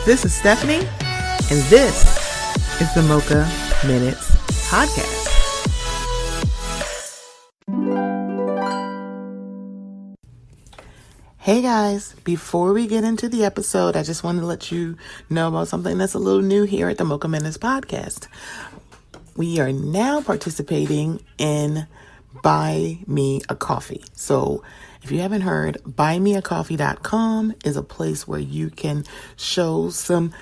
This is Stephanie, and this is the Mocha Minutes Podcast. Hey guys, before we get into the episode, I just wanted to let you know about something that's a little new here at the Mocha Minutes Podcast. We are now participating in Buy Me a Coffee. So if you haven't heard, buymeacoffee.com is a place where you can show some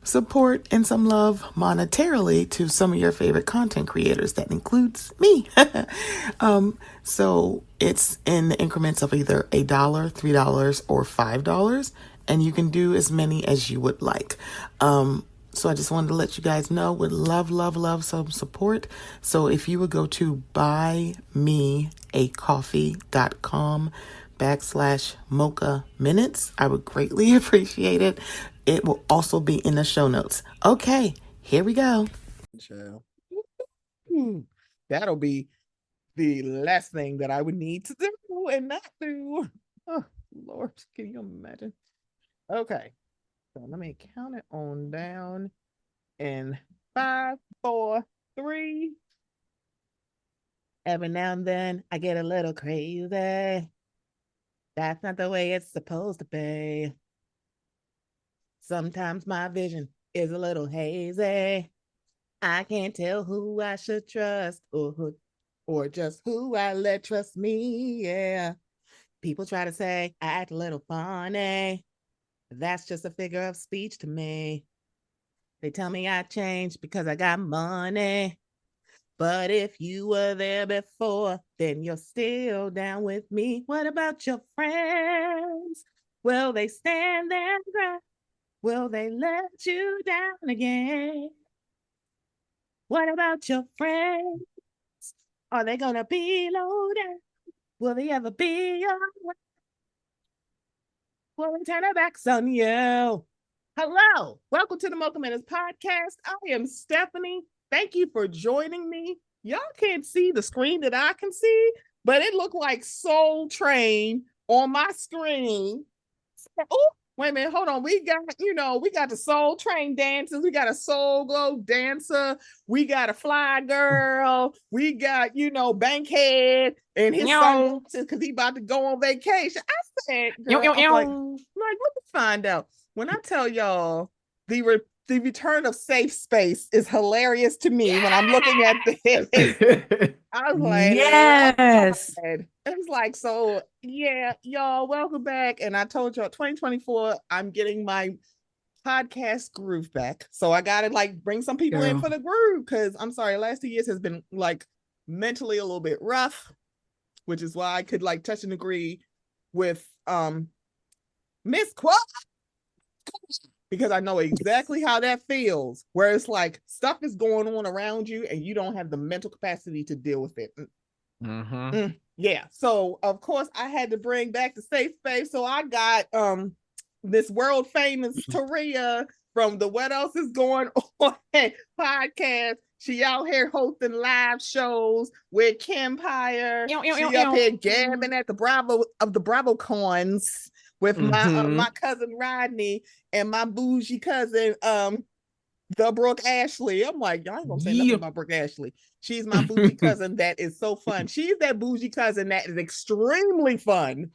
support and some love monetarily to some of your favorite content creators. That includes me. So it's in the increments of either $1, $3, or $5, and you can do as many as you would like. So I just wanted to let you guys know, would love some support. So if you would go to buymeacoffee.com/Mocha Minutes, I would greatly appreciate it. It will also be in the show notes. Okay, here we go. That'll be the last thing that I would need to do and not do. Oh, Lord, can you imagine? Okay. So let me count it on down in 5, 4, 3. Every now and then I get a little crazy. That's not the way it's supposed to be. Sometimes my vision is a little hazy. I can't tell who I should trust or just who I let trust me. Yeah. People try to say I act a little funny. That's just a figure of speech to me. They tell me I changed because I got money. But if you were there before, then you're still down with me. What about your friends? Will they stand their ground? Will they let you down again? What about your friends? Are they gonna be low down? Will they ever be your way? Will they turn their backs on you? Hello, welcome to the Mocha Minutes Podcast. I am Stephanie. Thank you for joining me. Y'all can't see the screen that I can see, but it looked like Soul Train on my screen. Oh, wait a minute, hold on. We got the Soul Train dancers. We got a Soul Glow dancer. We got a Fly Girl. We got, Bankhead and his son because he about to go on vacation. I said, girl, like, let me find out. When I tell y'all the return of Safe Space is hilarious to me when I'm looking at this. I was like, yes. It was like, so yeah, y'all, welcome back. And I told y'all 2024, I'm getting my podcast groove back. So I gotta bring some people in for the groove, because I'm sorry, last 2 years has been mentally a little bit rough, which is why I could touch and agree with Miss Quad, because I know exactly how that feels, where it's stuff is going on around you and you don't have the mental capacity to deal with it. Yeah. So of course I had to bring back the safe space. So I got this world famous Taria from the What Else Is Going On podcast. She out here hosting live shows with Kempire. She up here gabbing at the Bravo Cons with my cousin Rodney and my bougie cousin the Brooke Ashley. I'm like, y'all ain't gonna say nothing about Brooke Ashley. She's my bougie cousin that is so fun. She's that bougie cousin that is extremely fun.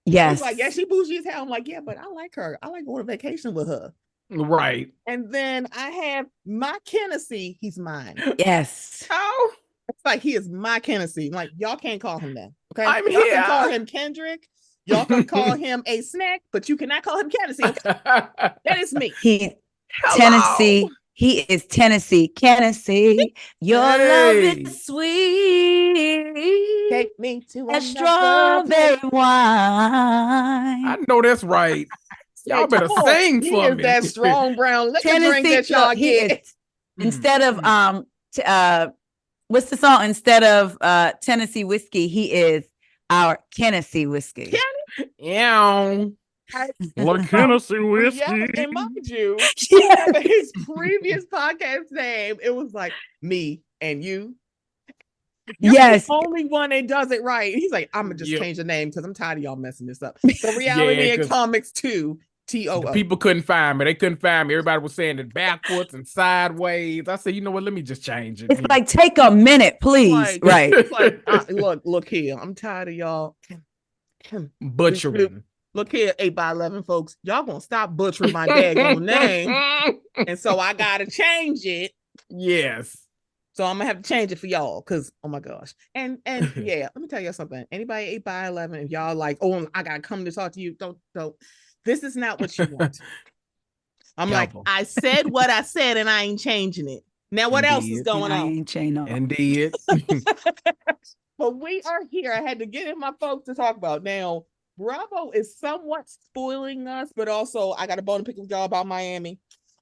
Yes. She's like, yeah, she bougie as hell. I'm like, yeah, but I like her. I like going on vacation with her. Right. And then I have my Kennessy. He's mine. Yes. Oh, it's like he is my Kennessy. Like, y'all can't call him that. Okay. I'm y'all here. Can call him Kendrick. Y'all can call him a snack, but you cannot call him Kennessy. Okay? That is me. Tennessee. He is Kennessy. Your love is sweet. Take me to a strawberry wine. I know that's right. Y'all better sing for me. That strong brown liquor drink that y'all get. Instead of what's the song? Instead of Tennessee whiskey, he is our Kennessy whiskey. Yeah. Like Kennessy whiskey. Yeah, and mind you, his previous podcast name, it was like me and you. You're the only one that does it right. He's like, I'm gonna just change the name because I'm tired of y'all messing this up. So reality and comics 2, T-O-O. People couldn't find me. They couldn't find me. Everybody was saying it backwards and sideways. I said, you know what? Let me just change it. It's like, take a minute, please. Right. Look here. I'm tired of y'all butchering. Look here, 8x11 folks. Y'all gonna stop butchering my daggone name. And so I gotta change it. Yes. So I'm gonna have to change it for y'all because oh my gosh. And yeah, let me tell you something. Anybody 8x11, if y'all like, oh, I gotta come to talk to you, don't. This is not what you want. I'm like, I said what I said, and I ain't changing it. Now, what else is going on? Ain't changing. Indeed. But we are here. I had to get in my folks to talk about. Now, Bravo is somewhat spoiling us, but also I got a bone to pick with y'all about Miami.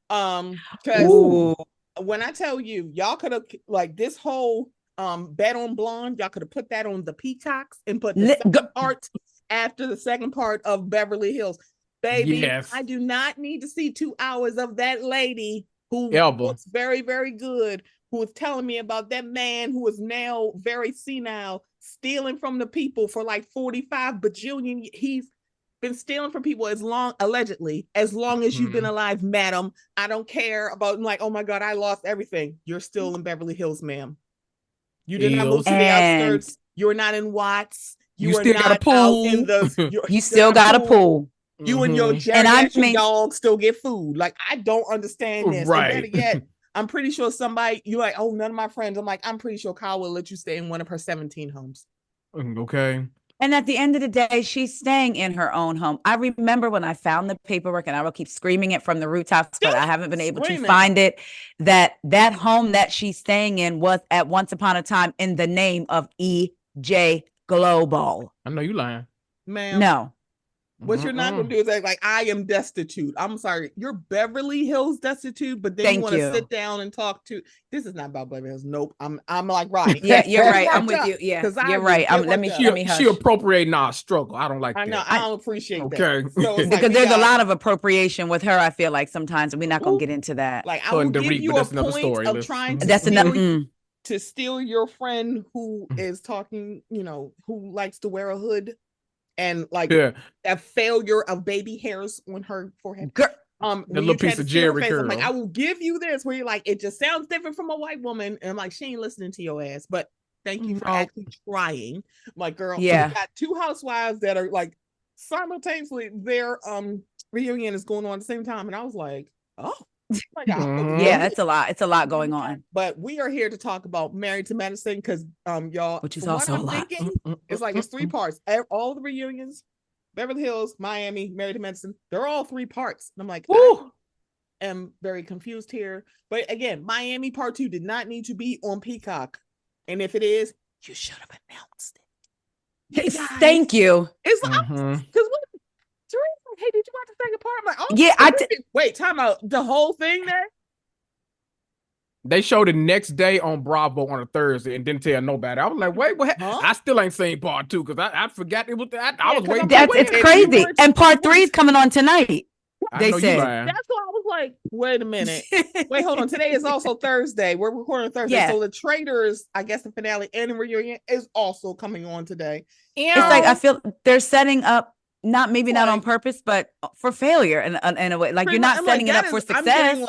Because when I tell you, y'all could have like this whole bet on blonde, y'all could have put that on the Peacocks and put the second part after the second part of Beverly Hills. Baby, yes. I do not need to see 2 hours of that lady who looks very, very good, who is telling me about that man who is now very senile, stealing from the people for like 45 bajillion. He's been stealing from people allegedly, as long as you've been alive, madam. I don't care about like, oh my God, I lost everything. You're still in Beverly Hills, ma'am. You did not move to the outskirts. You're not in Watts. You still got a pool. You still got a pool. You and your geriatric dog still get food. Like, I don't understand this. Right. And better yet, I'm pretty sure you're like, oh, none of my friends. I'm like, I'm pretty sure Kyle will let you stay in one of her 17 homes. Okay. And at the end of the day, she's staying in her own home. I remember when I found the paperwork, and I will keep screaming it from the rooftops, but I haven't been able to find it, that home that she's staying in was at once upon a time in the name of EJ Global. I know you lying. Ma'am. No. What you're not going to do is act like I am destitute. I'm sorry. You're Beverly Hills destitute, but then you want to sit down and talk to. This is not about Beverly Hills. Nope. I'm like, right. Yeah, you're right. I'm with you. Yeah, you're right. Let me hush. She appropriating our struggle. I don't like that. I know. I don't appreciate that. Okay. So because there's a lot of appropriation with her, I feel like sometimes, and we're not going to get into that. Like, I will give you a point of trying to steal your friend who is talking, who likes to wear a hood. And like a failure of baby hairs on her forehead. The little piece of Jerry curl. I'm like, I will give you this. Where you're like, it just sounds different from a white woman. And I'm like, she ain't listening to your ass. But thank you for actually trying. I'm like, girl, we got 2 housewives that are like simultaneously their reunion is going on at the same time. And I was like, oh my God. Yeah, that's a lot. It's a lot going on. But we are here to talk about Married to Medicine because y'all, which is also a lot. It's like it's 3 parts. All the reunions, Beverly Hills, Miami, Married to Medicine, they're all 3 parts. And I'm like, I am very confused here. But again, Miami part 2 did not need to be on Peacock. And if it is, you should have announced it. Hey, thank you. It's like, because what? Hey, did you watch the second part? I'm like, oh yeah, I did. Wait, time out. The whole thing there? They showed it next day on Bravo on a Thursday and didn't tell nobody. I was like, wait, what? Huh? I still ain't seen part 2 because I forgot it was that. I was waiting. It's crazy. And part 3 is coming on tonight. They said. That's why I was like, wait a minute. Wait, hold on. Today is also Thursday. We're recording Thursday. Yeah. So the Traitors, I guess the finale and the reunion is also coming on today. And it's like, I feel they're setting up. Not on purpose, but for failure in a way. Like, you're not setting it up for success.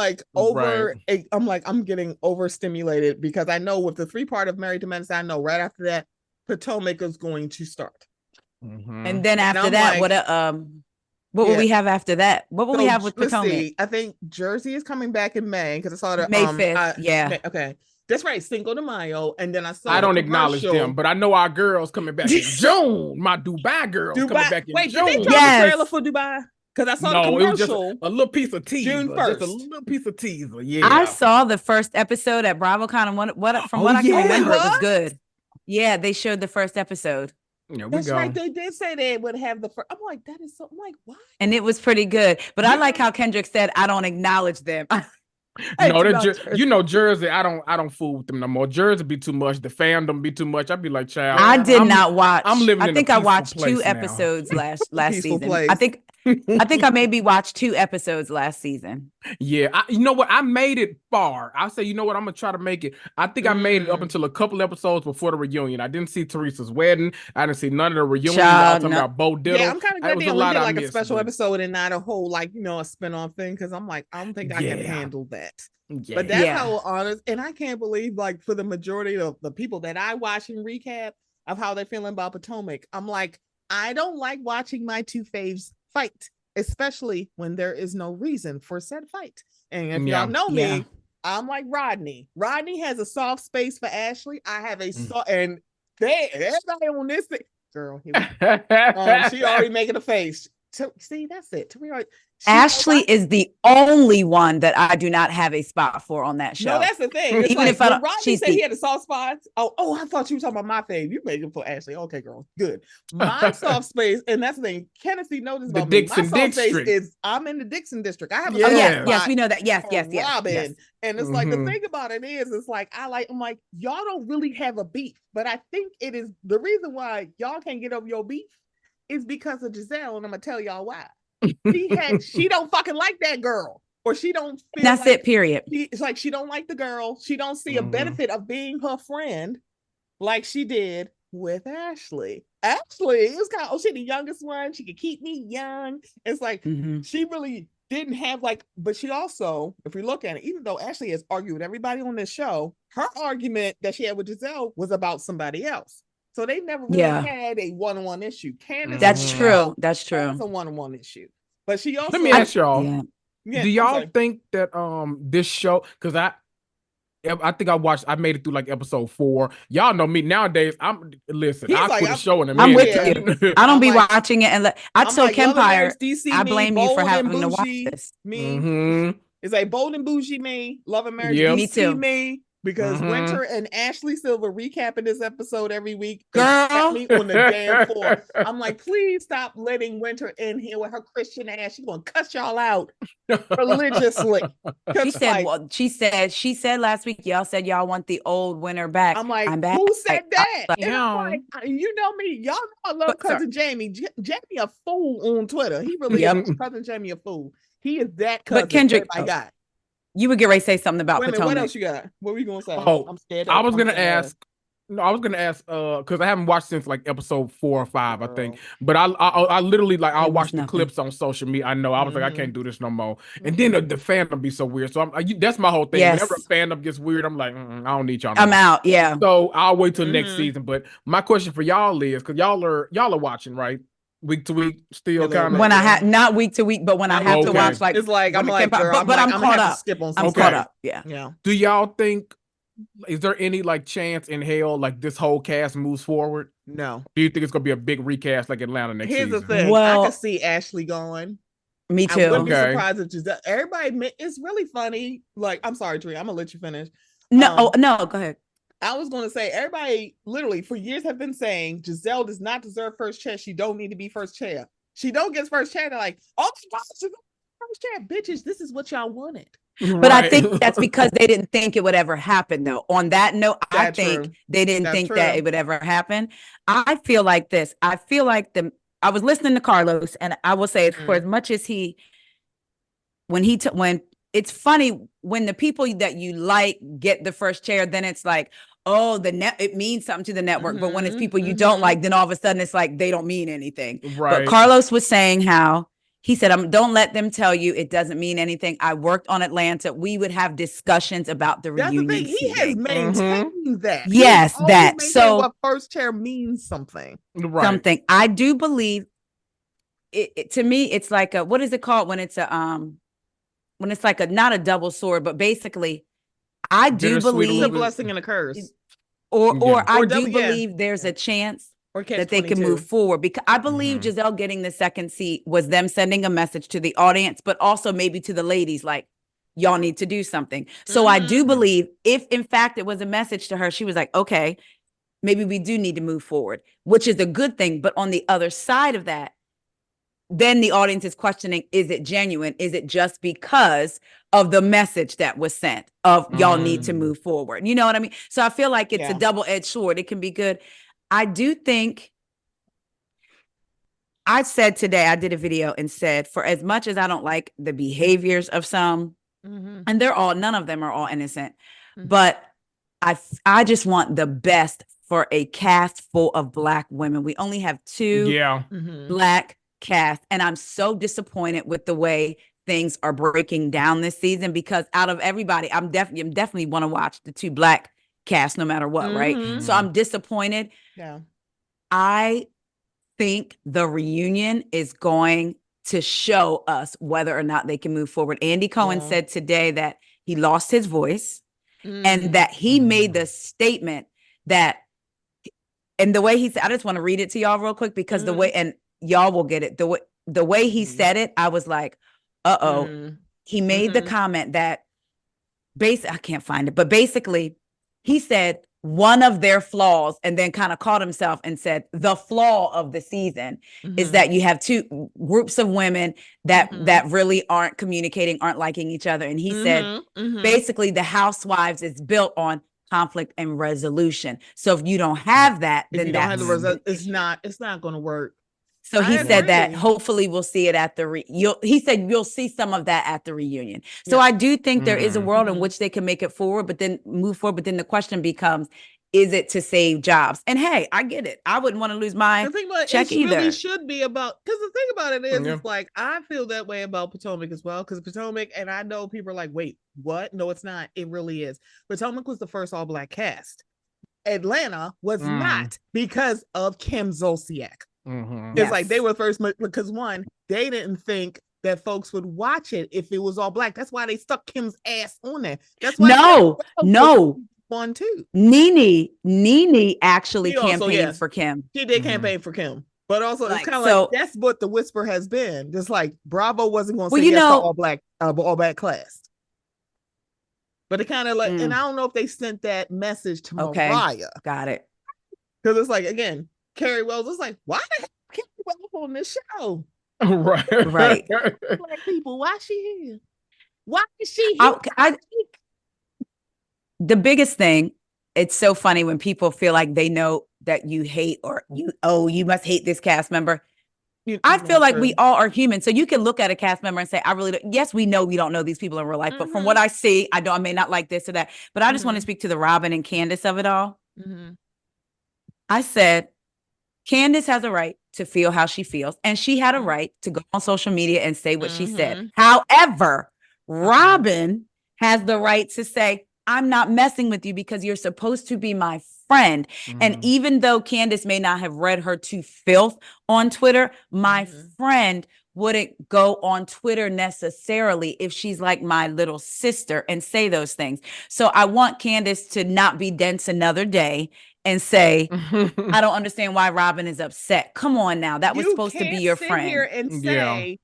I'm getting overstimulated because I know with the 3 part of Married to Medicine, I know right after that, Potomac is going to start. And then after that, what will we have after that? What will we have with Potomac? I think Jersey is coming back in May because I saw the May 5th. Okay. That's right, Cinco de Mayo, and then I don't acknowledge them, but I know our girls coming back in June. My Dubai girls coming back in June. Did they drop a trailer for Dubai? Because I saw the commercial. It was just a little piece of teaser. June 1st. Just a little piece of teaser. Yeah, I saw the first episode at BravoCon, and what I can remember, it was good. Yeah, they showed the first episode. Yeah, that's right. They did say they would have the first. I'm like, that is so. I'm like, why? And it was pretty good. But I like how Kendrick said, "I don't acknowledge them." No, Jersey. I don't fool with them no more. Jersey be too much. The fandom be too much. I'd be like, child. I did not watch. I'm living. I think I watched 2 episodes last season. Place. I think I think I maybe watched 2 episodes last season. Yeah, you know what? I made it far. I say, you know what? I'm gonna try to make it. I think I made it up until a couple episodes before the reunion. I didn't see Teresa's wedding. I didn't see none of the reunion. Y'all talking about Bo Diddle. Yeah, I'm kind of glad they only did like a special episode and not a whole like a spinoff thing because I'm like, I don't think I can handle that. Yeah. But that's how honest, and I can't believe like for the majority of the people that I watch and recap of how they're feeling about Potomac, I'm like, I don't like watching my two faves fight, especially when there is no reason for said fight. And if y'all know me, I'm like Rodney. Rodney has a soft space for Ashley. I have a soft, and everybody on this thing, girl, she already making a face. See, that's it. Ashley is the only one that I do not have a spot for on that show. No, that's the thing. It's even like, if Rodney said he had a soft spot. Oh, I thought you were talking about my fave. You made it for Ashley. Okay, girl, good. My soft space, and that's the thing. Kennessy knows about me. My soft space is I'm in the Dixon district. I have a yes, we know that. Yes. Robin, and it's like the thing about it is, it's like I'm like y'all don't really have a beef, but I think it is the reason why y'all can't get over your beef is because of Giselle, and I'm gonna tell y'all why. She don't fucking like that girl, or she don't feel that's it, period. It's like she don't like the girl. She don't see a benefit of being her friend like she did with Ashley. Ashley is kind of, she the youngest one. She could keep me young. It's like she really didn't have like, but she also, if we look at it, even though Ashley has argued with everybody on this show, her argument that she had with Giselle was about somebody else. So they never really had a one-on-one issue. Candace, that's true. That's true. It's a one-on-one issue. But she also. Let me ask y'all. Do y'all think that this show? Because I think I made it through like episode 4. Y'all know me nowadays. I quit the show in a minute. I'm with you. I don't be watching it, and I told Kempire, I blame you for having to watch this. It's like bold and bougie me, Love and Marriage DC me. Because Winter and Ashley Silver recapping this episode every week. Girl. Me on the damn floor. I'm like, please stop letting Winter in here with her Christian ass. She's gonna cuss y'all out religiously. She said last week, y'all said y'all want the old Winter back. I'm like, who said that? And I'm like, you know me, y'all know I love cousin Jamie. Jamie a fool on Twitter. He really is. Cousin Jamie a fool. He is that cousin. But Kendrick, I got. You would get ready to say something about Potomac. What else you got? What were you gonna say? Oh, I'm scared. I was gonna ask because I haven't watched since like episode 4 or 5, I think. But I literally like I'll watch the clips on social media. I know I was like, I can't do this no more. And then the fandom be so weird. So that's my whole thing. Yes. Whenever a fandom gets weird, I'm like, I don't need y'all. I'm out. Yeah. So I'll wait till next season. But my question for y'all is, because y'all are watching, right? Week to week, still kind of. When I have not week to week, but when I have to watch, like it's like I'm like, girl, but I'm caught up. I'm caught up. Yeah. Do y'all think? Is there any like chance in hell like this whole cast moves forward? No. Do you think it's gonna be a big recast like Atlanta next season? Here's the thing. I can see Ashley going. Me too. I wouldn't be surprised if Giselle. Everybody, it's really funny. Like, I'm sorry, Taria, I'm gonna let you finish. No, go ahead. I was going to say, everybody literally for years have been saying Giselle does not deserve first chair. She don't need to be first chair. She don't get first chair. They're like, oh my gosh, she's first chair. Bitches, this is what y'all wanted. But I think that's because they didn't think it would ever happen, though. On that note, I think they didn't think that it would ever happen. I feel like this. I feel like I was listening to Carlos, and I will say, for as much as when it's funny when the people that you like get the first chair, then it's like, oh, it means something to the network. But when it's people you don't like, then all of a sudden it's like they don't mean anything. Right. But Carlos was saying how he said, don't let them tell you it doesn't mean anything. I worked on Atlanta. We would have discussions about the reunion. That's the thing. He has maintained that. Yes, that. So what first chair means something. Right. Something. I do believe it to me, it's like what is it called when it's like not a double sword, but basically I do believe it's a blessing and a curse. Or I do believe there's a chance that they can move forward, because I believe Giselle getting the second seat was them sending a message to the audience, but also maybe to the ladies, like, y'all need to do something. So I do believe if in fact it was a message to her, she was like, okay, maybe we do need to move forward, which is a good thing. But on the other side of that, then the audience is questioning, is it genuine? Is it just because of the message that was sent of y'all need to move forward? You know what I mean? So I feel like it's a double-edged sword. It can be good. I do think I said today, I did a video and said, for as much as I don't like the behaviors of some, Mm-hmm. and none of them are all innocent, Mm-hmm. but I just want the best for a cast full of Black women. We only have 2 Black casts, and I'm so disappointed with the way things are breaking down this season, because out of everybody, I'm definitely want to watch the 2 Black casts no matter what, right? So I'm disappointed. Yeah. I think the reunion is going to show us whether or not they can move forward. Andy Cohen said today that he lost his voice and that he made the statement that, and the way he said, I just want to read it to y'all real quick, because the way, and y'all will get it, the way he said it, I was like, he made the comment that I can't find it, but basically he said one of their flaws, and then kind of caught himself and said the flaw of the season is that you have 2 groups of women that really aren't communicating, aren't liking each other. And he said basically the housewives is built on conflict and resolution. So if you don't have that, then you don't have the result, it's not going to work. So he said that hopefully we'll see it at the he said you'll see some of that at the reunion. So I do think there is a world in which they can make it forward, but then move forward. But then the question becomes, is it to save jobs? And hey, I get it. I wouldn't want to lose my check either. It really should be about, because the thing about it is, it's like, I feel that way about Potomac as well, because Potomac, and I know people are like, wait, what? No, it's not. It really is. Potomac was the first all Black cast. Atlanta was not, because of Kim Zolciak. It's like they were first, because one, they didn't think that folks would watch it if it was all Black. That's why they stuck Kim's ass on there. That's why no. One too. Nene actually campaigned for Kim. She did campaign for Kim, but also it's kind of like that's what the whisper has been. Just like Bravo wasn't going to say yes to all Black class, but it kind of like, and I don't know if they sent that message to Mariah. Got it. Because it's like, again, Carrie Wells was like, why the heck Carrie Wells on this show? Right. Black people, why she here? Why is she here? The biggest thing, it's so funny when people feel like they know that you hate, or you must hate this cast member. I feel like we all are human. So you can look at a cast member and say, I really don't. Yes, we know we don't know these people in real life, but from what I see, I may not like this or that. But I just want to speak to the Robin and Candace of it all. I said, Candace has a right to feel how she feels, and she had a right to go on social media and say what she said. However, Robin has the right to say, I'm not messing with you because you're supposed to be my friend. And even though Candace may not have read her to filth on Twitter, my friend wouldn't go on Twitter necessarily if she's like my little sister and say those things. So I want Candace to not be dense another day and say, I don't understand why Robin is upset. Come on now. That was supposed to be your friend. Here and say,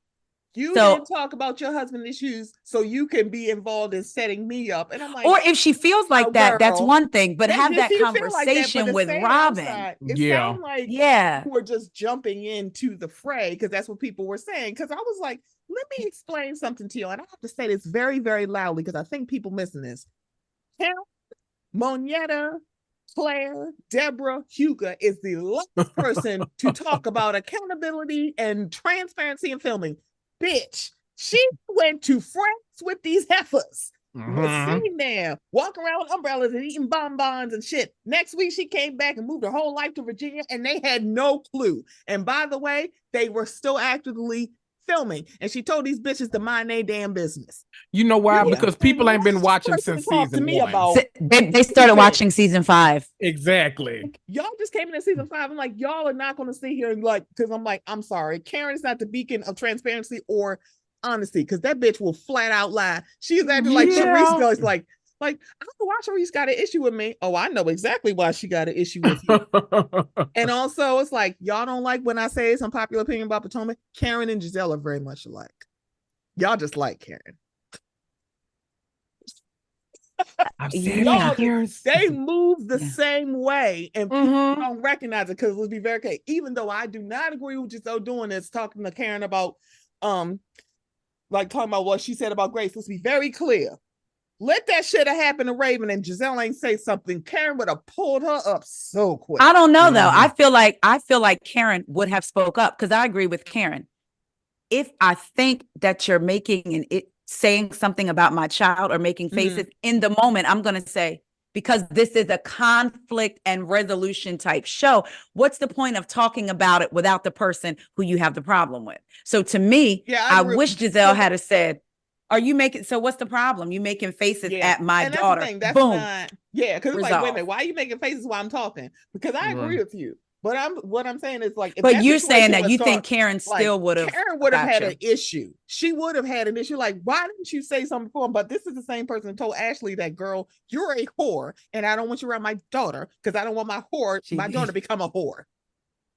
you didn't talk about your husband issues, so you can be involved in setting me up. And I'm like, or if she feels like that, that's one thing, but have that conversation like with Robin. It sounds like we're just jumping into the fray, because that's what people were saying. Because I was like, let me explain something to you. And I have to say this very, very loudly, because I think people missing this. Kim, Monietta, Claire, Deborah, Hugo is the last person to talk about accountability and transparency in filming. Bitch, she went to France with these heifers. Was sitting there, walking around with umbrellas and eating bonbons and shit. Next week, she came back and moved her whole life to Virginia, and they had no clue. And by the way, they were still actively filming, and she told these bitches to mind their damn business. You know why? Because people ain't been watching since season 1. They started watching season 5. Exactly. Y'all just came in season 5. I'm like, y'all are not going to sit here and like, because I'm like, I'm sorry, Karen is not the beacon of transparency or honesty, because that bitch will flat out lie. She's acting like Charisse does, like I don't know why Charisse got an issue with me. Oh, I know exactly why she got an issue with you. And also, it's like, y'all don't like when I say some popular opinion about Potomac. Karen and Giselle are very much alike. Y'all just like Karen. They move the same way, and people don't recognize it, because let's be very clear. Even though I do not agree with Giselle doing this, talking to Karen about, like talking about what she said about Grace. Let's be very clear. let that shit have happened to Raven and Giselle ain't say something, Karen would have pulled her up so quick. I don't know though. I feel like Karen would have spoke up because I agree with Karen. If I think that you're saying something about my child or making faces in the moment, I'm going to say, because this is a conflict and resolution type show, what's the point of talking about it without the person who you have the problem with? So to me, I wish Giselle had said, are you making, so what's the problem? You making faces at my and daughter. That's the thing. That's boom. Not, because it's like, wait a minute, why are you making faces while I'm talking? Because I agree with you. But what I'm saying is like, but you're saying that you think Karen still would have. Karen would have had an issue. She would have had an issue. Like, why didn't you say something before? But this is the same person who told Ashley that, girl, you're a whore, and I don't want you around my daughter because I don't want my daughter to become a whore.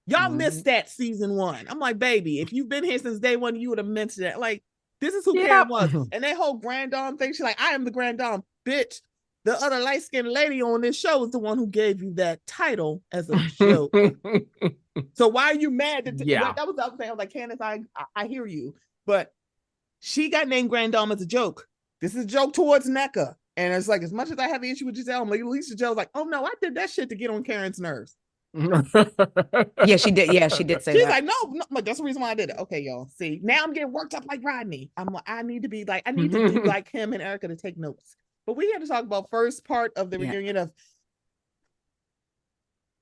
Y'all missed that season 1. I'm like, baby, if you've been here since day 1, you would have mentioned that. Like, this is who Karen was. And that whole grand dame thing, she's like, I am the grand dame, bitch. The other light-skinned lady on this show is the one who gave you that title as a joke. So why are you mad? That was the other thing. I was like, Candace, I hear you. But she got named Grand Dame as a joke. This is a joke towards NECA. And it's like, as much as I have an issue with Giselle, like, at least Giselle's like, oh no, I did that shit to get on Karen's nerves. Yeah, she did. Yeah, she did say She's that. like, no, that's the reason why I did it. Okay, y'all. See, now I'm getting worked up like Rodney. I need to be like him and Erica to take notes. But we had to talk about first part of the reunion of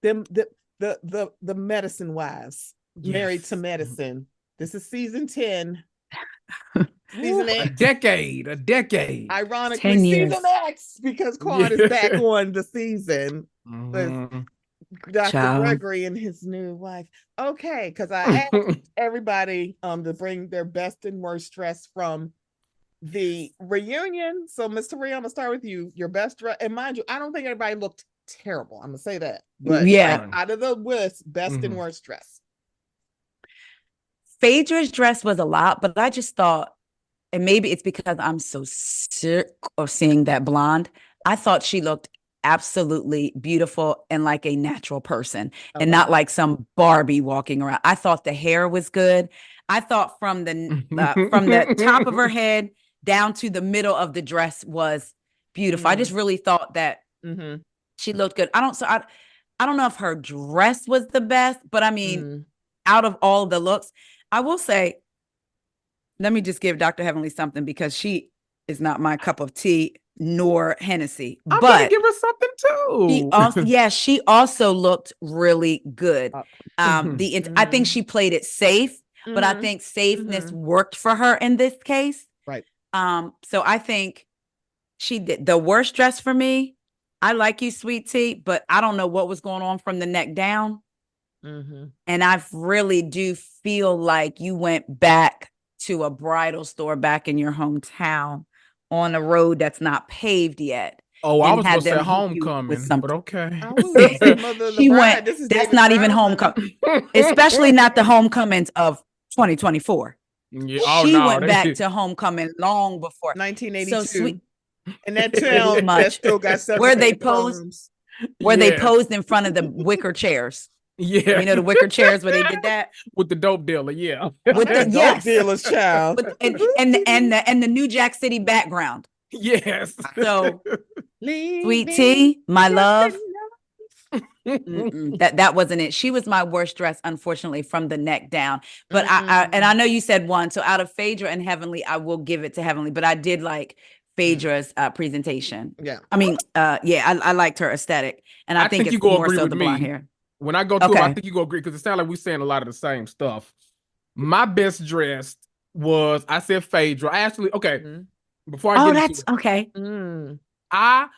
them, the medicine wives married to medicine. This is season 10. Season 8. A decade. Ironically, 10 years. season X, because Quan is back on the season with Dr. Gregory and his new wife. Okay, because I asked everybody to bring their best and worst dress from the reunion. So, Miss Taria, I'm gonna start with you. Your best dress, and mind you, I don't think everybody looked terrible. I'm gonna say that, but out of the list, best and worst dress. Phaedra's dress was a lot, but I just thought, and maybe it's because I'm so sick of seeing that blonde, I thought she looked absolutely beautiful and like a natural person and not like some Barbie walking around. I thought the hair was good. I thought from the top of her head down to the middle of the dress was beautiful. I just really thought that she looked good. I don't know if her dress was the best, but I mean, out of all the looks, I will say, let me just give Dr. Heavenly something because she is not my cup of tea nor Hennessy. I'm gonna give her something too. She also looked really good. I think she played it safe, but I think safeness worked for her in this case. Right. So I think she did the worst dress for me. I like you, Sweet Tea, but I don't know what was going on from the neck down. And I really do feel like you went back to a bridal store back in your hometown on a road that's not paved yet. Oh, I was going to say homecoming, but okay. She went, that's not even homecoming, especially not the homecomings of 2024. Yeah. She went back to homecoming long before 1982. So sweet. And that town that still got where they posed, they posed in front of the wicker chairs. Yeah, you know the wicker chairs where they did that with the dope dealer. Yeah, with the dope dealer's child, and the New Jack City background. Yes. So, Sweet Tea, my love. That wasn't it. She was my worst dress, unfortunately, from the neck down. But I know you said one. So out of Phaedra and Heavenly, I will give it to Heavenly. But I did like Phaedra's presentation. Yeah, I mean, I liked her aesthetic, and I think it's more so the blonde hair. When I go through, I think you go agree because it sounds like we're saying a lot of the same stuff. My best dressed was, I said Phaedra. I actually, before I get into it, okay. I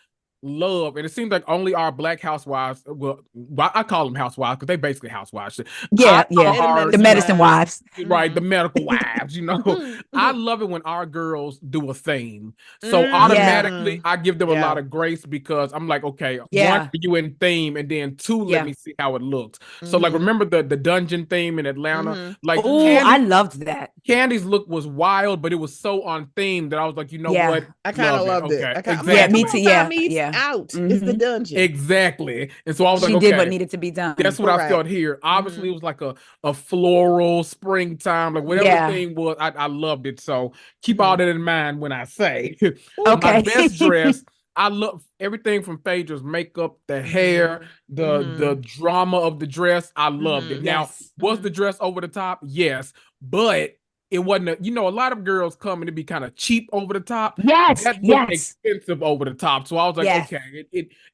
love, and it seems like only our black housewives, well, I call them housewives because they basically housewives. The medicine wives. Right, the medical wives, you know. I love it when our girls do a theme. So automatically, I give them a lot of grace because I'm like, okay, one, you in theme, and then two, let me see how it looks. So like, remember the dungeon theme in Atlanta? Like, I loved that. Candy's look was wild, but it was so on theme that I was like, you know what? I kind of loved it. Me too. out is the dungeon. Exactly. And so I was she like, did okay, what needed to be done. that's what I felt here. Obviously, it was like a floral springtime, like whatever the thing was. I loved it. So keep all that in mind when I say my best dress. I love everything from Phaedra's makeup, the hair, the drama of the dress. I loved it. Now, was the dress over the top? Yes, but it wasn't. A lot of girls come and it be kind of cheap over the top. That looked expensive over the top. So I was like, okay,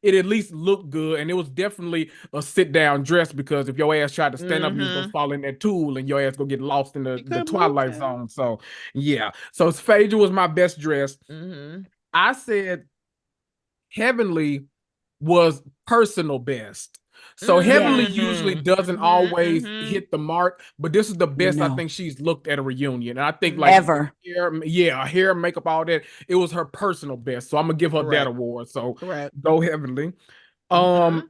it at least looked good, and it was definitely a sit down dress because if your ass tried to stand up, you was gonna fall in that tool, and your ass gonna get lost in the twilight zone. So yeah, so Phaedra was my best dress. I said Heavenly was personal best. So Heavenly usually doesn't always hit the mark, but this is the best I think she's looked at a reunion. And I think like ever. Hair, makeup, all that. It was her personal best. So I'm gonna give her that award. So go Heavenly. I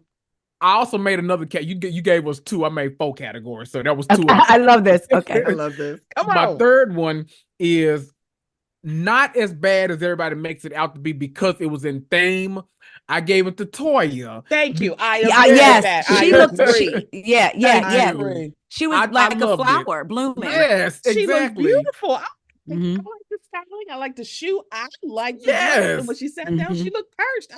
also made another cat. You gave us 2. I made 4 categories. So that was 2. I love this. Okay. I love this. Come on. My third one is not as bad as everybody makes it out to be because it was in theme. I gave it to Toya. Thank you. She looked She was like a flower blooming. Yes, exactly. She looked beautiful. I like the styling. I like the shoe. I like the dress. And when she sat down, she looked perched.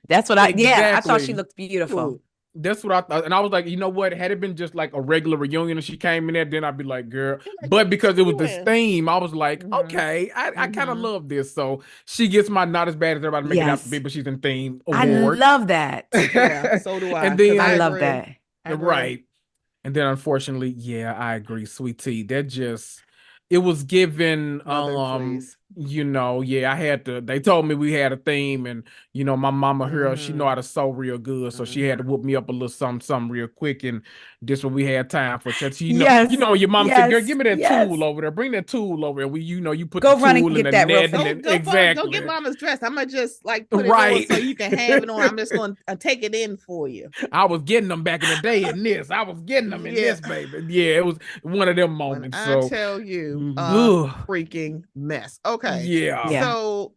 That's what I thought she looked beautiful. That's what I thought. And I was like, you know what? Had it been just like a regular reunion and she came in there, then I'd be like, girl. But because it was this theme, I was like, okay, I kind of love this. So she gets my not as bad as everybody making it out to be, but she's in theme award. I love that. Yeah, so do I. And then I love that. Right. And then unfortunately, I agree, Sweet Tea. That just it was given I had to, they told me we had a theme, and my mama here, she know how to sew real good, so she had to whoop me up a little something real quick, and this what we had time for. Your mom said, girl, give me that tool over there, bring that tool over, and you put go the run tool and in get the that net, go get mama's dress. I'm gonna just like put it on so you can have it on. I'm just gonna take it in for you. I was getting them back in the day in this. I was getting them in this, baby. Yeah, it was one of them moments. I tell you, freaking mess. Okay. Yeah. So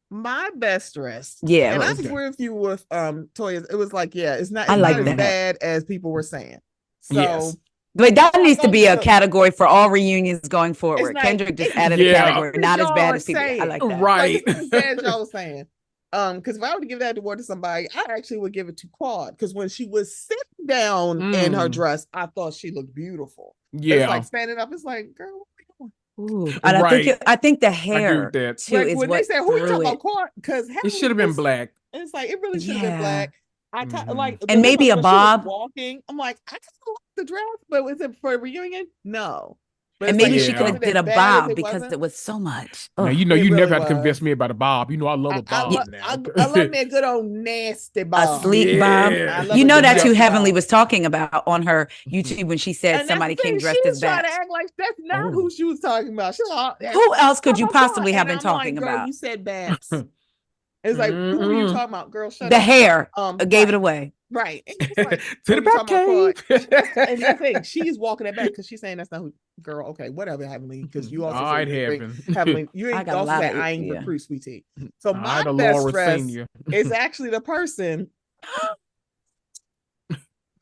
my best dress. Yeah. And I agree with you with Toya. It was like, it's not as bad as people were saying. So but that needs to be a category for all reunions going forward. Kendrick just added a category, not as bad as people. I like that. Right. Like, as bad as y'all was saying. Because if I were to give that award to somebody, I actually would give it to Quad. Because when she was sitting down in her dress, I thought she looked beautiful. Yeah. It's like standing up, it's like, girl, ooh, and I think the hair too like is when what they said who you talking about Quad, because it should have been black. And it's like it really should have been black. I kind of like, and maybe a bob walking. I'm like, I kind of like the dress, but was it for a reunion? No. But and maybe she could have did a bob because it was so much. Now, you really never had to convince me about a bob. I love a bob. I love me a good old nasty bob, a sleek bob. That's who Heavenly was talking about on her YouTube when she said somebody came dressed as Babs. Trying to act like that's not who she was talking about. Who else could you possibly have been talking about? Girl, you said Babs. It's like, who are you talking about, girl? Shut the up. hair gave it away. Right. Like, to the back cave. And the thing, she's walking it back because she's saying that's not who, girl. Okay, whatever, Heavenly. Because you also Heavenly, you ain't also said I ain't recruit, sweetie. So my best dress is actually the person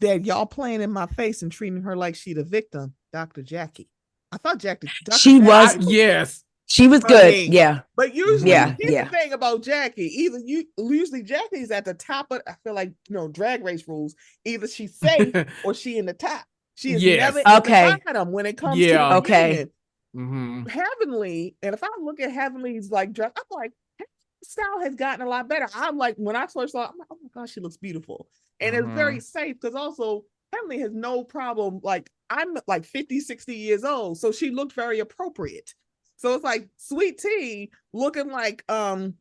that y'all playing in my face and treating her like she the victim, Dr. Jackie. I thought Jackie. She was. Yes. She was good, But usually, here's the thing about Jackie. Usually Jackie's at the top of. I feel like drag race rules. Either she's safe or she in the top. She is never in the bottom when it comes to the reunion. Heavenly, and if I look at Heavenly's like dress, I'm like, style has gotten a lot better. I'm like, when I first saw, I'm like, oh my gosh, she looks beautiful, and it's very safe because also Heavenly has no problem. Like I'm like 50, 60 years old, so she looked very appropriate. So it's like Sweet Tea looking like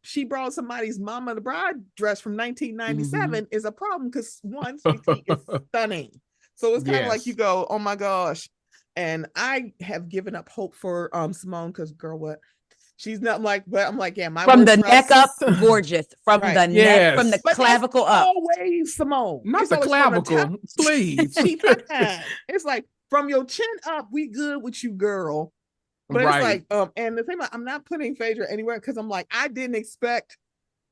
she brought somebody's Mama the Bride dress from 1997 is a problem because one, Sweet Tea is stunning. So it's kind of like you go, oh my gosh. And I have given up hope for Simone because girl, what? She's not like, but I'm like, my from the neck up, gorgeous. From the neck, from the clavicle up. Always Simone. Not the clavicle, please. It's like from your chin up, we good with you, girl. But it's like, and the thing about, I'm not putting Phaedra anywhere because I'm like, I didn't expect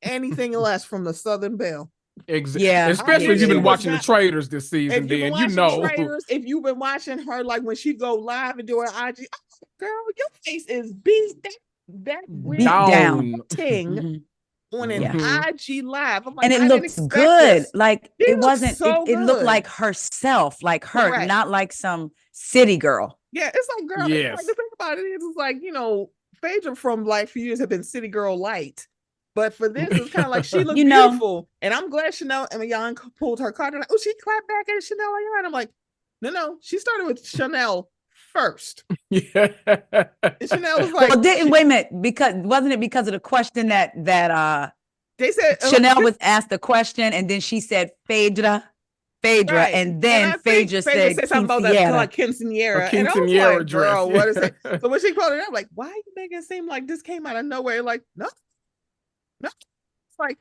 anything less from the Southern Belle. Yeah, especially if you've been watching the Traders this season. If you've been Then watching Traders, if you've been watching her, like when she go live and do her IG, oh, girl, your face is beat down. On an IG live. I'm like, and it looks good. Like it wasn't. So it looked like herself, like her, not like some city girl. Yeah, it's like, girl. Yes. Like, the thing about it is, it's like, you know, Phaedra from like few years have been city girl light. But for this, it's kind of like she looked beautiful. And I'm glad Chanel and Young pulled her card. Like, oh, she clapped back at Chanel. And I'm like, no. She started with Chanel first. Yeah. And Chanel was like, well, wait a minute, wasn't it because of the question that they said Chanel was asked the question and then she said Phaedra, right. And then Phaedra said something about that like quinceañera. And I was like, dress. Girl, what is it? So when she called it, I'm like, why are you making it seem like this came out of nowhere? Like, no. It's like,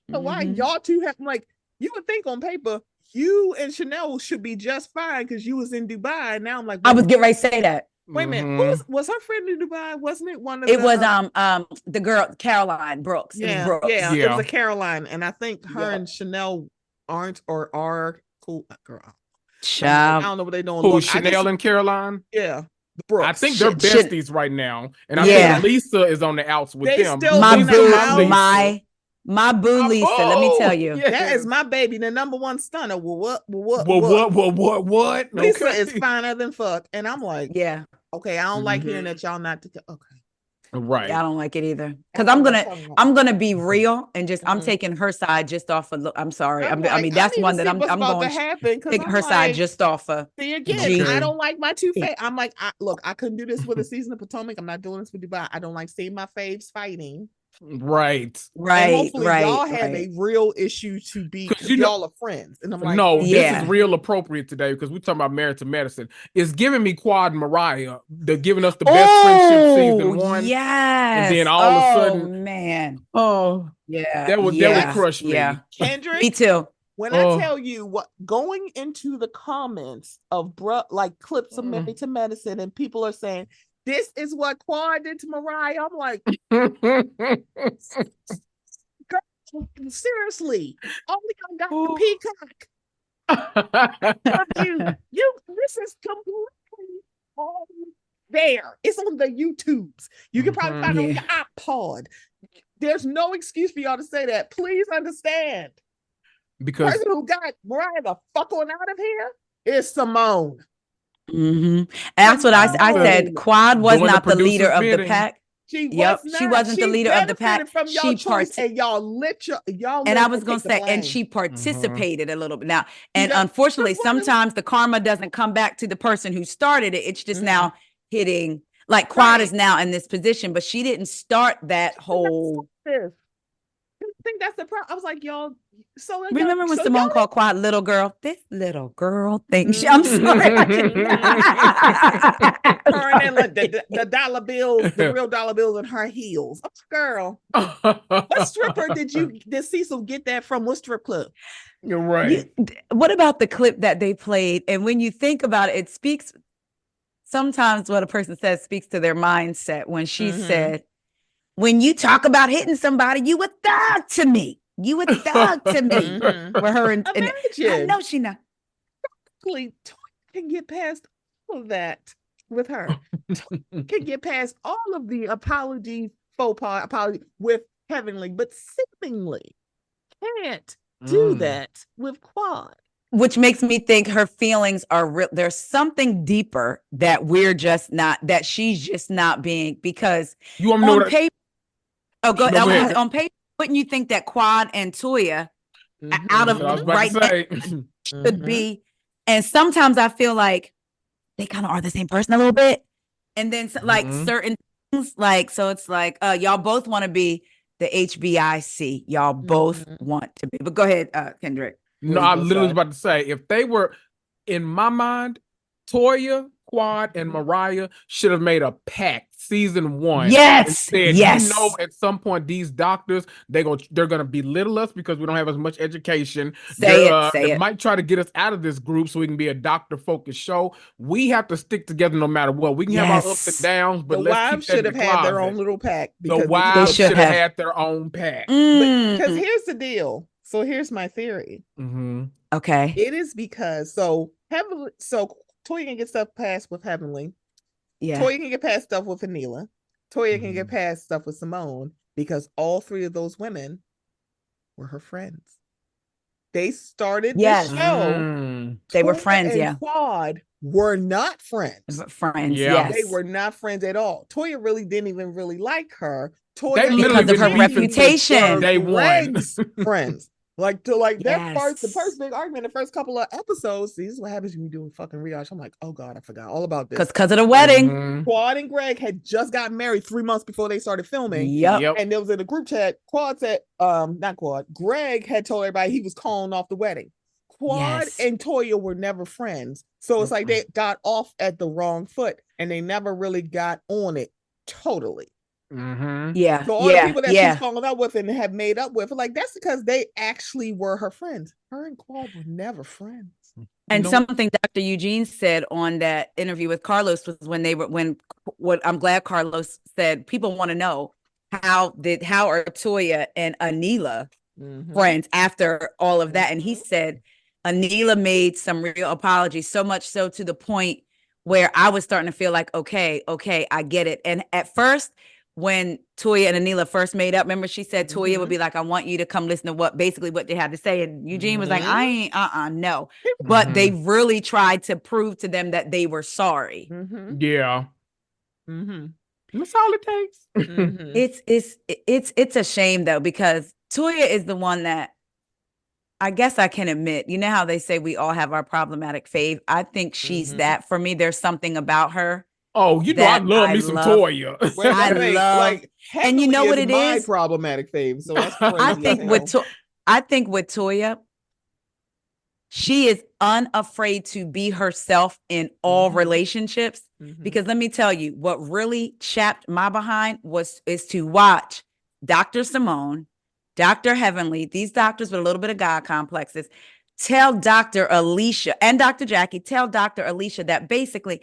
why y'all two have, like, you would think on paper you and Chanel should be just fine because you was in Dubai. Now I'm like, I was getting ready to say that. Wait a minute, was her friend in Dubai? Wasn't it one of it was the girl Caroline Brooks. Yeah, it was a Caroline, and I think her and Chanel aren't or are cool. Girl, child. I don't know what they're doing. Who, Chanel and Caroline? Yeah. Brooks. I think they're besties right now, and I think Lisa is on the outs with them. My boo Lisa. Let me tell you, that is my baby, the number one stunner. What? Lisa is finer than fuck, and I'm like, okay. I don't like hearing that y'all not. Okay. Right. I don't like it either. Because I'm gonna be real and just I'm taking her side just off of I'm sorry. I mean that's one that I'm going to take her side just off of. See again, I don't like my two faves. I'm like, look, I couldn't do this with a season of Potomac. I'm not doing this with Dubai. I don't like seeing my faves fighting. Right. And hopefully y'all have a real issue to be y'all are friends. And I'm like, no, this is real appropriate today because we're talking about Married to Medicine. It's giving me Quad and Mariah. They're giving us the best friendship season 1. Yes. And then all of a sudden, man. Oh, yeah. That would crush me. Yeah. Kendrick. Me too. When I tell you what, going into the comments of like clips of Married to Medicine, and people are saying, this is what Quad did to Mariah. I'm like, seriously, only I got the peacock. This is completely all there. It's on the YouTubes. You can probably find it on your iPod. There's no excuse for y'all to say that. Please understand. Because the person who got Mariah the fuck on out of here is Simone. And that's what I said. Quad was not the leader of the pack. She wasn't the leader of the pack. From she and y'all lit y'all. And I was gonna say, and she participated a little bit now. And unfortunately, sometimes the karma doesn't come back to the person who started it. It's just now hitting. Like Quad is now in this position, but she didn't start that whole. I think that's the problem. I was like, y'all. So remember when Simone called Quad little girl? This little girl thing. I'm sorry. the dollar bills, the real dollar bills in her heels. Oh, girl, what stripper did Cecil get that from? What strip club? You're right. What about the clip that they played? And when you think about it, it speaks. Sometimes what a person says speaks to their mindset. When she said, when you talk about hitting somebody, you a thug to me. You a thug to me. For her and I know she not. Toy can get past all of that with her. Can get past all of the apology with Heavenly, but seemingly can't do that with Quad. Which makes me think her feelings are real. There's something deeper that we're just not, that she's just not being, because you want me on paper. Oh, go ahead. On paper, wouldn't you think that Quad and Toya out of right should be? And sometimes I feel like they kind of are the same person a little bit. And then like certain things, like, so it's like, y'all both want to be the HBIC. Y'all both want to be. But go ahead, Kendrick. No, I literally was about to say, if they were, in my mind, Toya, Quad, and Mariah should have made a pact season 1. Yes. And said, Yes. you know, at some point these doctors they're gonna belittle us because we don't have as much education. Say They it. might try to get us out of this group so we can be a doctor focused show. We have to stick together no matter what. We can have our ups and downs, but the let's wives keep that should in have the had their closet. own little pack. The Because wives should should have have. had their own pack. Because here's the deal. So here's my theory. Okay. It is because so Toya can get stuff passed with Heavenly. Yeah. Toya can get past stuff with Anila. Toya can get past stuff with Simone because all three of those women were her friends. They started the show. They were Toya friends, and Quad were not friends. Friends, Yeah. yes. They were not friends at all. Toya really didn't even really like her. They Toya because of her reputation. Day one. Greg's friends. Like that Yes. the first big argument, the first couple of episodes. This is what happens when you do a fucking rewatch. I'm like, oh God, I forgot all about this. Because of the wedding. Quad and Greg had just gotten married 3 months before they started filming. Yep. And there was in a group chat. Quad said, not Quad. Greg had told everybody he was calling off the wedding. Quad and Toya were never friends. So it's like they got off at the wrong foot and they never really got on it totally. Yeah. So all the people that she's fallen out with and have made up with, like that's because they actually were her friends. Her and Quad were never friends. And something Dr. Eugene said on that interview with Carlos was what I'm glad Carlos said, people want to know how are Toya and Anila friends after all of that. And he said Anila made some real apologies, so much so to the point where I was starting to feel like, okay, I get it. And at first, when Toya and Anila first made up, remember she said Toya would be like, I want you to come listen to what they had to say. And Eugene was like, I ain't, no. But they really tried to prove to them that they were sorry. Yeah. That's all it takes. It's a shame though, because Toya is the one that I guess I can admit, you know how they say we all have our problematic fave. I think she's that for me. There's something about her. Oh, you know, I love me some Toya. And you know what it is? My problematic fave. So that's I think with Toya, she is unafraid to be herself in all relationships. Because let me tell you, what really chapped my behind is to watch Dr. Simone, Dr. Heavenly, these doctors with a little bit of God complexes, tell Dr. Alicia and Dr. Jackie, tell Dr. Alicia that basically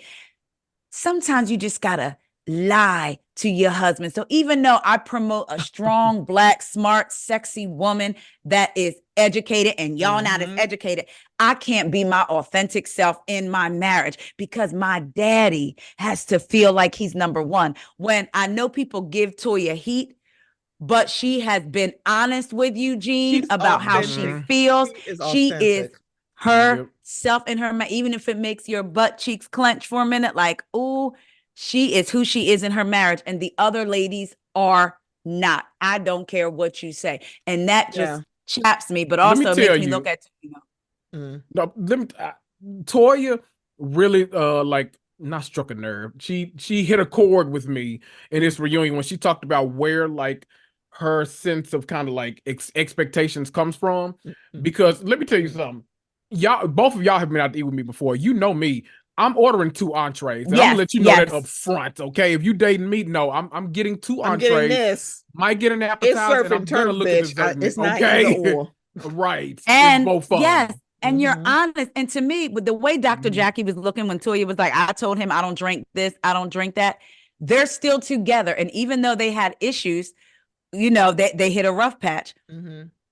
sometimes you just gotta lie to your husband. So even though I promote a strong, black, smart, sexy woman that is educated and y'all not as educated, I can't be my authentic self in my marriage because my daddy has to feel like he's number one. When I know people give Toya heat, but she has been honest with Eugene about how she feels. She is herself in her, even if it makes your butt cheeks clench for a minute, like, ooh, she is who she is in her marriage. And the other ladies are not. I don't care what you say. And that just chaps me, but also makes me look at, Toya really, not struck a nerve. She hit a chord with me in this reunion when she talked about where her sense of kind of expectations comes from. Because let me tell you something. Both of y'all have been out to eat with me before. You know me. I'm ordering 2 entrees. And I'm gonna let you know that up front, okay? If you dating me, no, I'm getting 2 entrees. I'm getting this. Might get an appetizer. It's surf and turf, bitch. It's not either or. Right. And it's both fun. Yes. And you're honest. And to me, with the way Dr. Jackie was looking when Toya was like, I told him I don't drink this, I don't drink that. They're still together. And even though they had issues, you know, they hit a rough patch.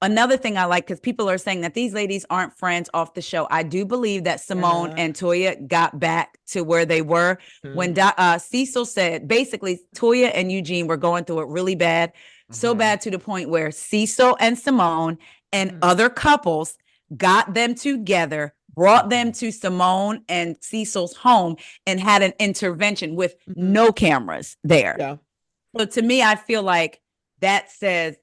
Another thing I like, because people are saying that these ladies aren't friends off the show. I do believe that Simone and Toya got back to where they were when Cecil said, basically, Toya and Eugene were going through it really bad. So bad to the point where Cecil and Simone and other couples got them together, brought them to Simone and Cecil's home and had an intervention with no cameras there. Yeah. So to me, I feel like that says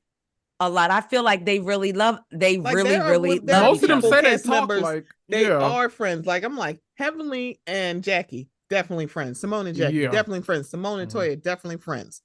a lot. I feel like they really love, really love most of them each say other. they talk like they are friends. Like I'm like Heavenly and Jackie, definitely friends. Simone and Jackie, definitely friends. Simone and Toya, definitely friends.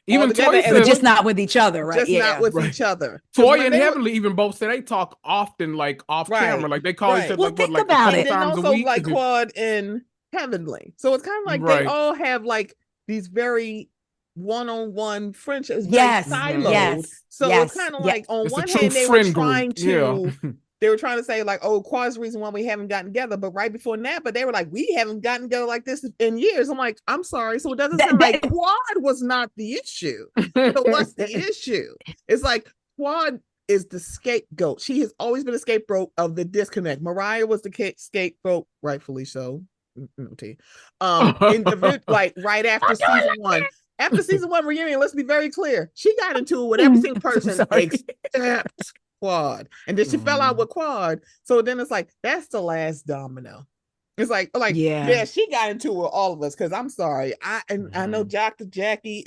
Even Toya but just not with each other, right? Just not with each other. Toya and Heavenly even both say they talk often, like off camera, like they call each other well, like, think about it. And then also like Quad and Heavenly. So it's kind of like they all have like these very one-on-one friendships, Yes, very siloed. yes, So yes, it's kind of yes. like on It's a one true hand they were friend trying group. to they were trying to say like, oh, Quad's the reason why we haven't gotten together, but right before Napa they were like, we haven't gotten together like this in years. I'm like, I'm sorry, so it doesn't sound like Quad was not the issue. So what's the issue? It's like Quad is the scapegoat. She has always been a scapegoat of the disconnect. Mariah was the scapegoat, rightfully so. Like right after season one. After season one reunion, let's be very clear. She got into it with every single person except Quad. And then she fell out with Quad. So then it's like, that's the last domino. It's like yeah, she got into it with all of us. Cause I'm sorry. I know Dr. Jackie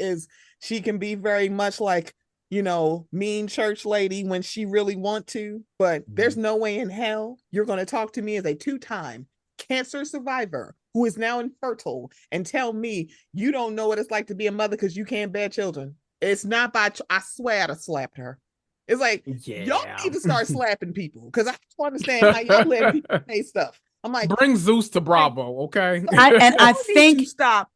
she can be very much like, mean church lady when she really want to, but there's no way in hell you're going to talk to me as a 2-time cancer survivor who is now infertile and tell me you don't know what it's like to be a mother because you can't bear children. It's not by I swear I'd have slapped her. It's like, y'all need to start slapping people because I don't understand how y'all let people say stuff. I'm like, bring Zeus to Bravo, okay? I think start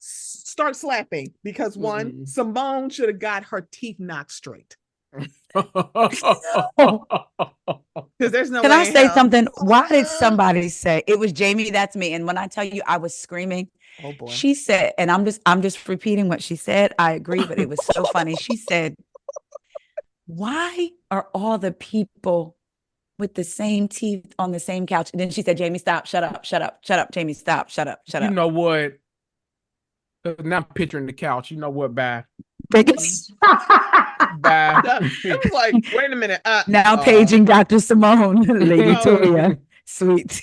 slapping because one, Simone should have got her teeth knocked straight. Because there's no Can way I say hell. something? Why did somebody say it was Jamie? That's me. And when I tell you I was screaming, oh boy. She said, and I'm just repeating what she said. I agree, but it was so funny. She said, why are all the people with the same teeth on the same couch? And then she said, Jamie, stop, shut up, Jamie, stop, shut up. You know what? Now I'm picturing the couch. You know what, bye. Bye. It was like, wait a minute. Now paging Dr. Simone, Lady Taria, sweet.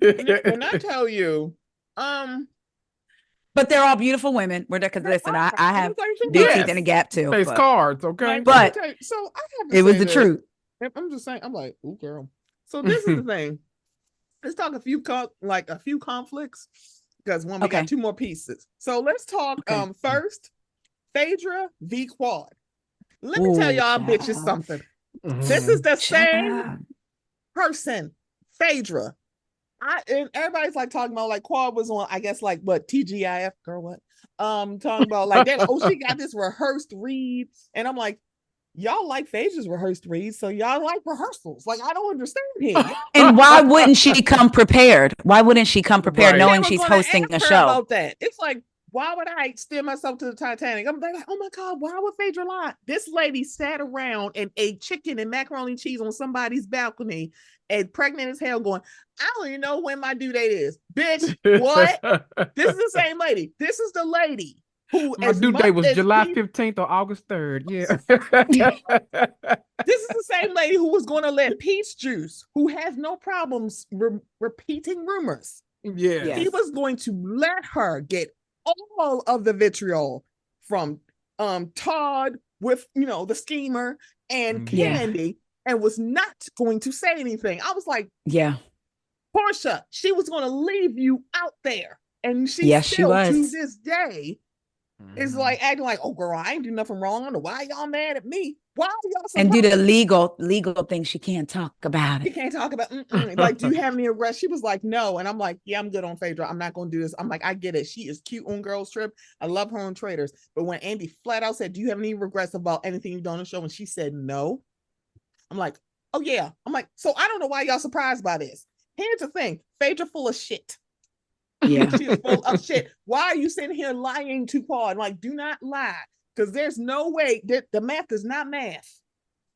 When I tell you, but they're all beautiful women. Because listen, I have big teeth and a gap too. Face cards, okay. But so I have to it was the truth. I'm just saying. I'm like, oh girl. So this is the thing. Let's talk a few conflicts because we got 2 more pieces. So let's talk first. Phaedra v. Quad. Let me tell y'all bitches something. This is the same person, Phaedra. And everybody's like talking about like Quad was on, I guess like what TGIF, girl, what? Talking about like that. Oh, she got this rehearsed read, and I'm like, y'all like Phaedra's rehearsed reads, so y'all like rehearsals. Like I don't understand here. And why wouldn't she come prepared? Why wouldn't she come prepared knowing she's hosting a show? About that, it's like, why would I steer myself to the Titanic? I'm like, oh my God, why would Phaedra lie? This lady sat around and ate chicken and macaroni and cheese on somebody's balcony and pregnant as hell going, I don't even know when my due date is. Bitch, what? This is the same lady. This is the lady who my due date was July 15th or August 3rd. Yeah. This is the same lady who was going to let Peach Juice, who has no problems repeating rumors. Yeah. He was going to let her get all of the vitriol from Todd with the schemer and Candy, and was not going to say anything. I was like, Portia, she was going to leave you out there, and she was to this day is like acting like, oh girl, I ain't do nothing wrong. I don't know why y'all mad at me. Why are y'all so and do the legal thing? She can't talk about it. She can't talk about like, do you have any regrets? She was like, no. And I'm like, yeah, I'm good on Phaedra. I'm not gonna do this. I'm like, I get it. She is cute on Girls Trip. I love her on Traders. But when Andy flat out said, do you have any regrets about anything you've done on the show? And she said no. I'm like, oh yeah. I'm like, so I don't know why y'all surprised by this. Here's the thing, Phaedra full of shit. Yeah. She is full of shit. Why are you sitting here lying to Quad? Like, do not lie. Because there's no way that the math is not math.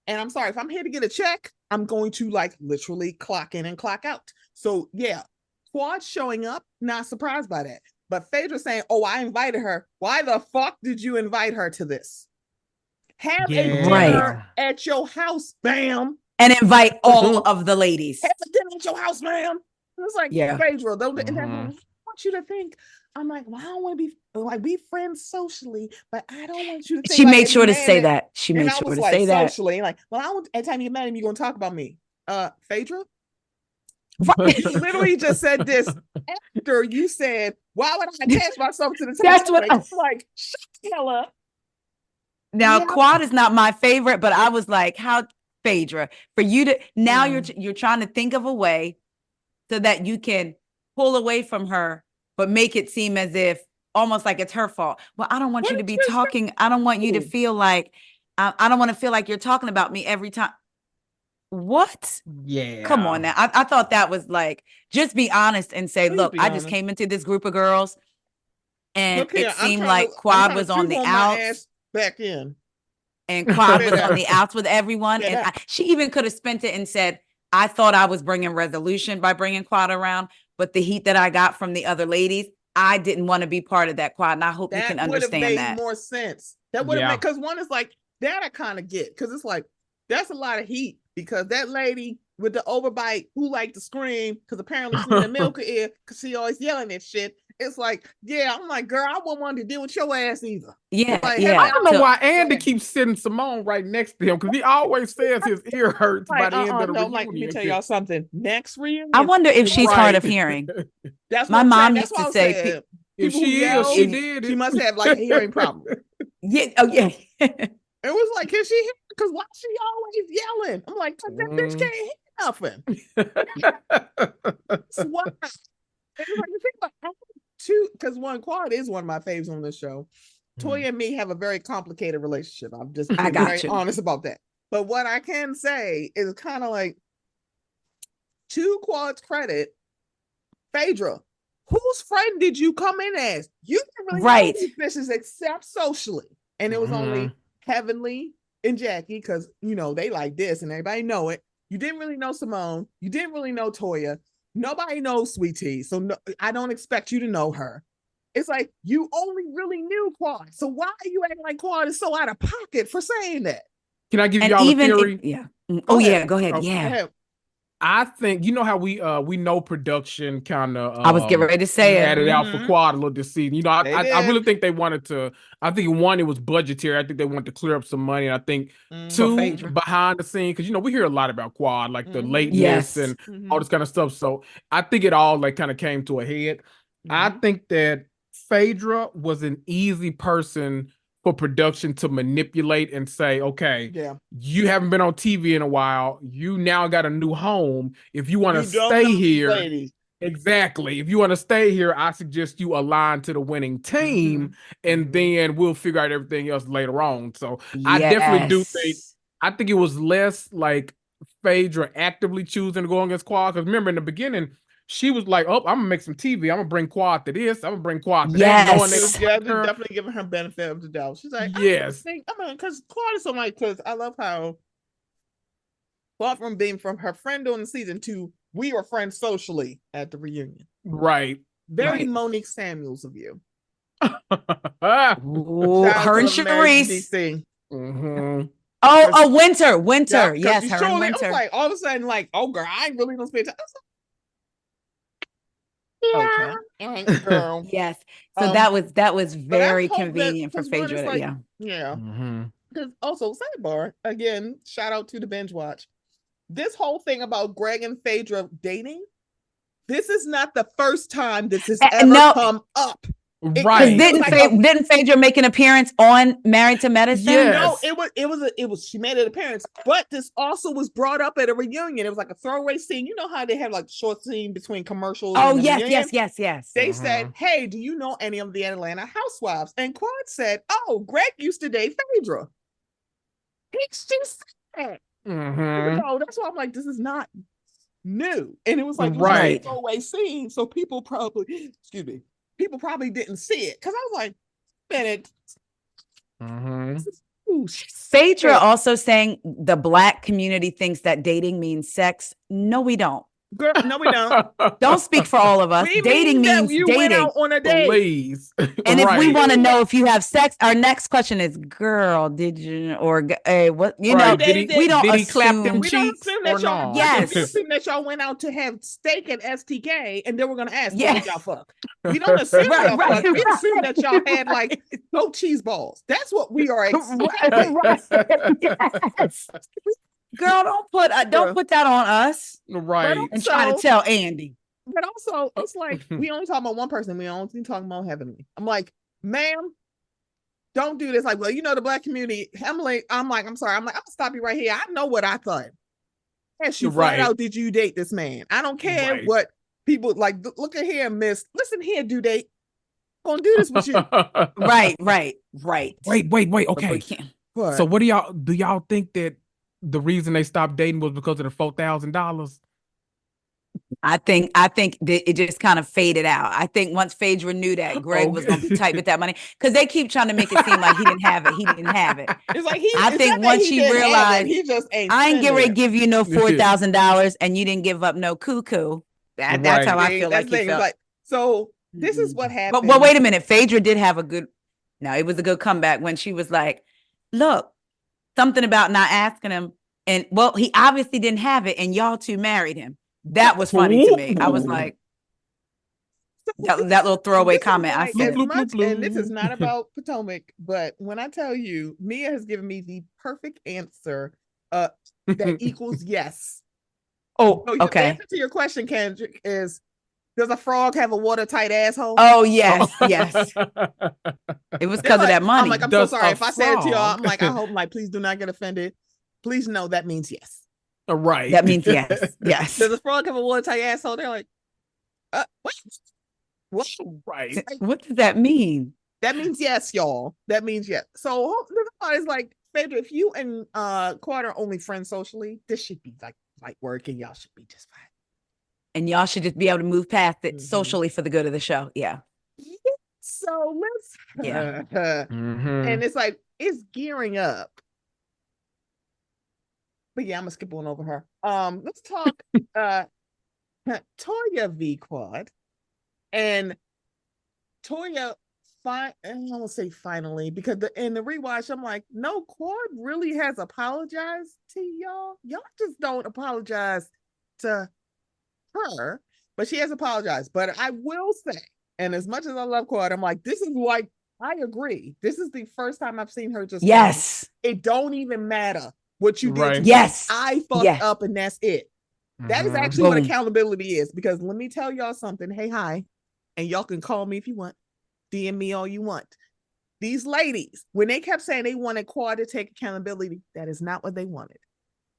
And I'm sorry, if I'm here to get a check, I'm going to like literally clock in and clock out. So yeah, Quad showing up, not surprised by that. But Phaedra saying, oh, I invited her. Why the fuck did you invite her to this? Have a dinner at your house, bam. And invite all of the ladies. Have a dinner at your house, ma'am. It's like, Phaedra, don't I want you to think. I'm like, well, I don't want to be like, we friends socially, but I don't want you to think. She made sure to say that. She made sure to say that. Socially, like, well, I want anytime you get mad at me, you're gonna talk about me. Phaedra? You literally just said this after you said, why would I attach myself to the That's what I was like, shut the hell up. Now, Quad is not my favorite, but I was like, how Phaedra, for you to now you're trying to think of a way so that you can pull away from her, but make it seem as if, almost like it's her fault. Well, I don't want What you to did be you talking. I don't want you to say? feel like, I don't want to feel like you're talking about me every time. What? Yeah. Come on now. I thought that was like, just be honest and say, Please look, be I just honest. came into this group of girls and Look here, it seemed like Quad was on the my outs. ass back in. And Quad was that. on the outs with everyone. Say And that. she even could have spent it and said, I thought I was bringing resolution by bringing Quad around, but the heat that I got from the other ladies, I didn't want to be part of that, Quad. And I hope you can That would have understand made that. more sense. That would have Yeah. made, because one is like, that I kind of get, because it's like, that's a lot of heat, because that lady with the overbite who liked to scream, because apparently she in a milk ear, because she always yelling at shit. It's like, yeah, I'm like, girl, I wouldn't want to deal with your ass either. Yeah, Like, yeah. I don't know So- why Andy keeps sitting Simone right next to him, because he always says his ear hurts Like, by the end of the no, reunion. like, let me tell y'all something. Next reunion, I wonder if she's hard Right. of hearing. that's My what I'm mom saying. That's used why to I say, said, If people who she yell, is, she did it. she must have like a hearing problem. Yeah, oh yeah. It was like, can she hear? Because why she always yelling? I'm like, 'cause that bitch can't hear nothing. That's why. And it's like, you think about two, because one, Quad is one of my faves on this show. Toya and me have a very complicated relationship. I'm just I being got very you. honest about that. But what I can say is kind of like, to Quad's credit, Phaedra, whose friend did you come in as? You didn't really Right. know these bitches except socially. And it was only Heavenly and Jackie, because, you know, they like this and everybody know it. You didn't really know Simone. You didn't really know Toya. Nobody knows Sweet Tea. So no, I don't expect you to know her. It's like, you only really knew Quad. So why are you acting like Quad is so out of pocket for saying that? Can I give And y'all a even theory? yeah. Go Oh ahead. yeah, go ahead. Oh, Yeah. Go ahead. I think, you know how we know production kind of I was getting ready to say had it. it out for Mhm. Quad a little this season. You know, They I did. really think they wanted to. I think one, it was budgetary. I think they wanted to clear up some money. And I think Mhm. two, Phaedra. behind the scene, because you know we hear a lot about Quad, like the Mhm. lateness Yes. and Mhm. all this kind of stuff. So I think it all like kind of came to a head. I Mhm. think that Phaedra was an easy person for production to manipulate and say, okay, Yeah. you haven't been on TV in a while. You now got a new home. If you want to You don't stay know these here, ladies. exactly. If you want to stay here, I suggest you align to the winning team, and Mhm. then we'll figure out everything else later on. So I definitely do think, Yes. I think it was less like Phaedra actively choosing to go against Quad. Because remember in the beginning, she was like, "Oh, I'm gonna make some TV. I'm gonna bring Quad to this. I'm gonna bring Quad to that." Knowing Yes. that Yeah, they're definitely giving her benefit of the doubt. She's like, yes, I mean, because Claude is so like, because I love how Claude from being from her friend on the season to we were friends socially at the reunion. right. Very Right. Monique Samuels of you. Ooh, Shout out her to and the marriage Sharice. DC. Mhm. Oh, Winter. Yeah, Winter. because Yes, you her and surely, I was Winter. like, all of a sudden, like, oh girl, I ain't really gonna spend time. Okay, all right, girl. Yes. So that was But I very hope that, convenient for 'cause one is Phaedra. like, Yeah. yeah. Mhm. Because also sidebar again, shout out to the binge watch. This whole thing about Greg and Phaedra dating, this is not the first time this has ever no. come up. It Right. feels like a- Didn't Phaedra make an appearance on Married to Medicine? Yes. No, it was she made an appearance, but this also was brought up at a reunion. It was like a throwaway scene. You know how they have like short scene between commercials. Oh, and the yes, reunion? yes. They said, "Hey, do you know any of the Atlanta housewives?" And Quad said, "Oh, Greg used to date Phaedra." She said that. Mhm. So that's why I'm like, this is not new. And it was like, Right. it was a throwaway scene. So people probably, excuse me, people probably didn't see it. Because I was like, minute. Mhm. Phaedra also saying the Black community thinks that dating means sex. No, we don't. Girl, no, we don't. Don't speak for all of us. We Dating mean that means you dating. went out on a date. Please. And if we Right. want to know if you have sex, our next question is, girl, did you, or hey, what, you know, Right. Did he, we don't did he clap them assume. We don't cheeks assume or that y'all, no? Yes. we assume that y'all went out to have steak at STK and then we're going to ask, Yes. well, did y'all fuck? We don't assume Right, y'all right, fuck. We right. assume that y'all had like no cheese balls. That's what we are expecting. Yes. Girl, don't put that on us Right. and try to tell Andy. But also, it's like we only talk about one person. We only talking about Heavenly. I'm like, ma'am, don't do this. Like, well, you know, the Black community. Emily, I'm like, I'm sorry. I'm like, I'm gonna stop you right here. I know what I thought. Ask you flat out, did you date this man? I don't care what people like. Look at here, miss. Listen here, due date. gonna do this with you. Right. Wait. Okay. What? So what do y'all think that the reason they stopped dating was because of the $4,000? I think that it just kind of faded out. I think once Phaedra knew that Greg was going to be tight with that money, because they keep trying to make it seem like he didn't have it. He didn't have it. It's like I think once she realized he just ain't. I ain't getting ready to give you no $4,000, and you didn't give up no cuckoo. That's how I feel like he felt. Like, so this is what happened. But wait a minute, Phaedra did have a good. No, it was a good comeback when she was like, "Look, something about not asking him, and well, he obviously didn't have it, and y'all two married him." That was funny to me. I was like, that little throwaway comment. Like, I said, and this is not about Potomac, but when I tell you, Mia has given me the perfect answer that equals yes. Oh, so okay. The answer to your question, Kendrick, is does a frog have a watertight asshole? Oh, yes, yes. It was because of that money. I'm like, I'm so sorry. If I say it to y'all, I'm like, I hope, like, please do not get offended. Please know that means yes. Right. That means yes. Yes. Does a frog have a watertight asshole? They're like, what? Right. What does that mean? That means yes, y'all. That means yes. So the thought is like, Phaedra, if you and Quad are only friends socially, this should be like work, and y'all should be just fine. And y'all should just be able to move past it socially for the good of the show. Yeah. So let's. Mm-hmm. And it's like it's gearing up. But yeah, I'm gonna skip on over her. Let's talk Taria v Quad. And Taria I won't say finally, because in the rewatch, I'm like, no, Quad really has apologized to y'all. Y'all just don't apologize to her, but she has apologized. But I will say, and as much as I love Quad, I'm like, this is like, I agree. This is the first time I've seen her just yes. It don't even matter what you did. Right. Yes. I fucked up, and that's it. That is actually what accountability is. Because let me tell y'all something. Hey, hi. And y'all can call me if you want. DM me all you want. These ladies, when they kept saying they wanted Quad to take accountability, that is not what they wanted.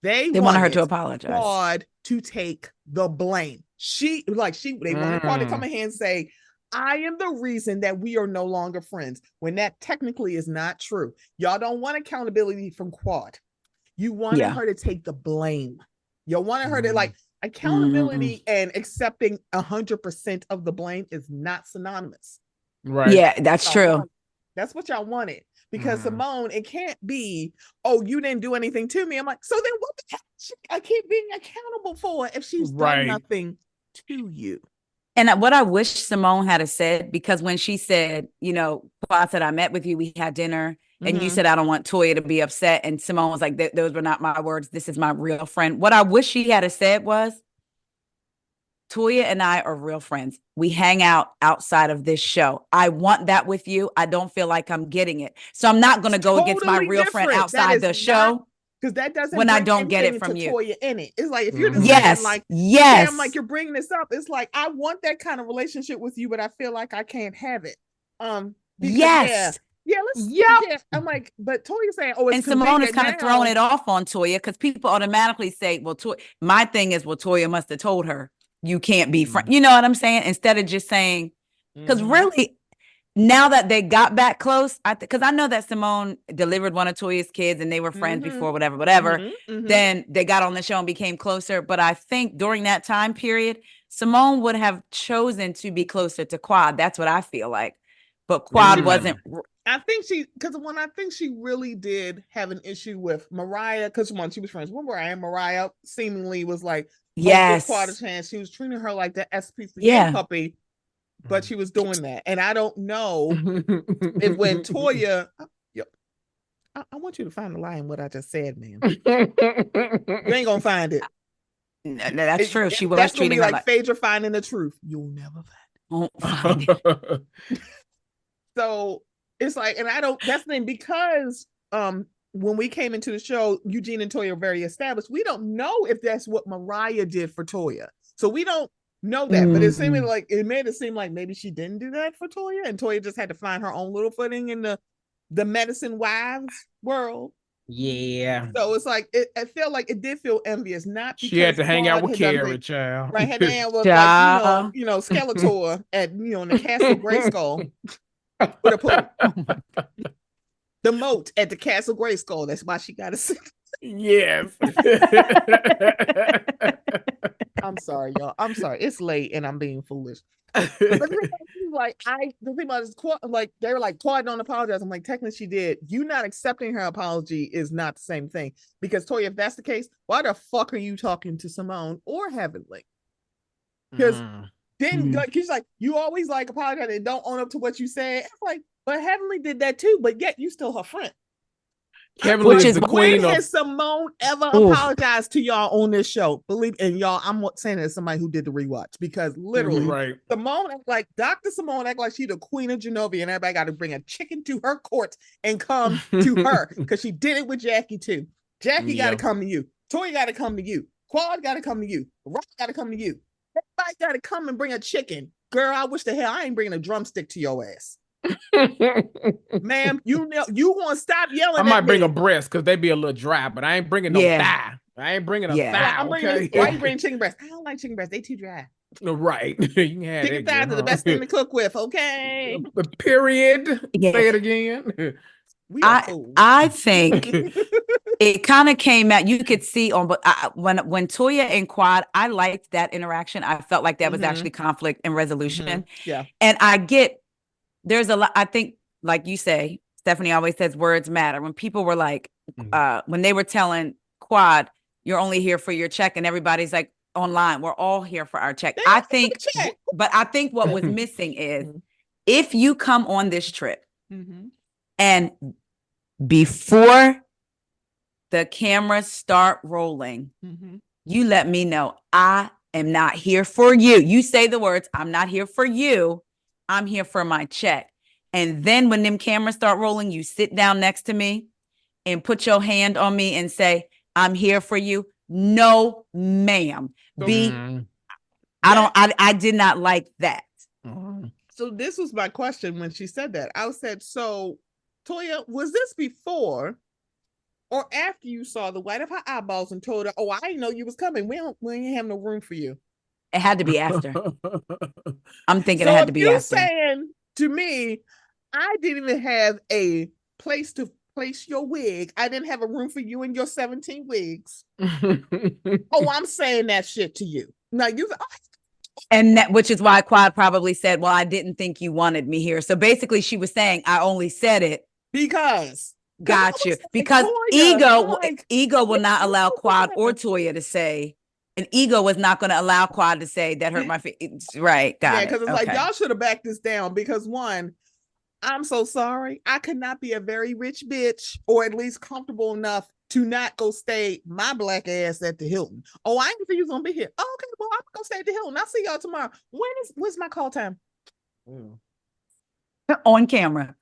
They wanted her to apologize. Quad to take the blame. They wanted Quad to come in here and say, I am the reason that we are no longer friends, when that technically is not true. Y'all don't want accountability from Quad. You wanted her to take the blame. You wanted her to like accountability and accepting 100% of the blame is not synonymous. Right. Yeah, that's true. That's what y'all wanted. Because Simone, it can't be, oh, you didn't do anything to me. I'm like, so then what the heck I keep being accountable for if she's done nothing to you? And what I wish Simone had said, because when she said, Quad said, I met with you, we had dinner, and you said, I don't want Toya to be upset. And Simone was like, those were not my words. This is my real friend. What I wish she had said was, Toya and I are real friends. We hang out outside of this show. I want that with you. I don't feel like I'm getting it. So I'm not going to go against my real friend outside the show. Because that doesn't when I don't get it from you. Toya in it. It's like, if you're just saying I'm like, you're bringing this up. It's like, I want that kind of relationship with you, but I feel like I can't have it. I'm like, but Toya saying, oh, it's, and Simone is kind of throwing it off on Toya, because people automatically say, well, my thing is, well, Toya must have told her you can't be friends. You know what I'm saying? Instead of just saying, because really, now that they got back close, because I know that Simone delivered one of Toya's kids and they were friends before, whatever. Then they got on the show and became closer. But I think during that time period, Simone would have chosen to be closer to Quad. That's what I feel like. But Quad wasn't. I think she really did have an issue with Mariah, because when she was friends with Mariah seemingly was like, Quad a chance. She was treating her like the SPCA puppy, but she was doing that. And I don't know if when Toya, I want you to find the lie in what I just said, man. You ain't gonna find it. No, that's true. She was treating her like Phaedra finding the truth. You'll never find it. So it's like, and I don't. That's the thing, because when we came into the show, Eugene and Toya are very established. We don't know if that's what Mariah did for Toya. So we don't know that. But it made it seem like maybe she didn't do that for Toya, and Toya just had to find her own little footing in the medicine wives world. Yeah. So it's like I felt like it did feel envious, not because She had to hang out Claude with had done Carrie, things. child. Right, had to hang out with Child. Skeletor at in the Castle Grayskull with a pool. Oh my God. The moat at the Castle Grayskull. That's why she got to sit. Yes. I'm sorry, y'all. I'm sorry. It's late and I'm being foolish. But the thing about it is, like they were like, Claude don't apologize. I'm like, technically she did. You not accepting her apology is not the same thing. Because Toya, if that's the case, why the fuck are you talking to Simone or Heavenly? Because then she's like, you always like apologize and don't own up to what you said. I'm like, but Heavenly did that too, but yet you still her friend. Heavenly is the when queen of. has Simone ever apologized to y'all on this show? Believe and y'all, I'm saying it as somebody who did the rewatch because literally, Simone act like Dr. Simone act like she the queen of Genovia, and everybody got to bring a chicken to her court and come to her because she did it with Jackie too. Jackie got to come to you. Toya got to come to you. Claude got to come to you. Rock got to come to you. Everybody got to come and bring a chicken. Girl, I wish the hell I ain't bringing a drumstick to your ass. Ma'am, you gonna stop yelling. I might bring a breast because they be a little dry, but I ain't bringing no thigh. I ain't bringing a thigh. I'm bringing why you bringing chicken breast? I don't like chicken breast. They too dry. Right. You can have chicken thighs are the best thing to cook with. Okay. Period. Yeah. Say it again. I think it kind of came out. You could see on, but when Toya and Quad, I liked that interaction. I felt like that was actually conflict and resolution. Yeah, and I get. There's a lot, I think, like you say, Stephanie always says words matter. When people were like, when they were telling Quad, you're only here for your check, and everybody's like online, we're all here for our check. I think what was missing is if you come on this trip and before the cameras start rolling, you let me know I am not here for you. You say the words, I'm not here for you. I'm here for my check. And then when them cameras start rolling, you sit down next to me and put your hand on me and say, I'm here for you. No, ma'am. I did not like that. So this was my question when she said that. I said, so Toya, was this before or after you saw the white of her eyeballs and told her, oh, I didn't know you was coming. We ain't have no room for you. It had to be after. I'm thinking it had to be after. So saying to me, I didn't even have a place to place your wig. I didn't have a room for you and your 17 wigs. Oh, I'm saying that shit to you. Now and that, which is why Quad probably said, well, I didn't think you wanted me here. So basically she was saying, I only said it because got you. Because ego will not allow Quad or Toya to say, and ego was not going to allow Quad to say that hurt my feelings. Right. Got it. Because it's like, y'all should have backed this down because one, I'm so sorry. I could not be a very rich bitch or at least comfortable enough to not go stay my black ass at the Hilton. Oh, I didn't think you was going to be here. Oh, okay, well, I'm going to go stay at the Hilton. I'll see y'all tomorrow. When's my call time? On camera.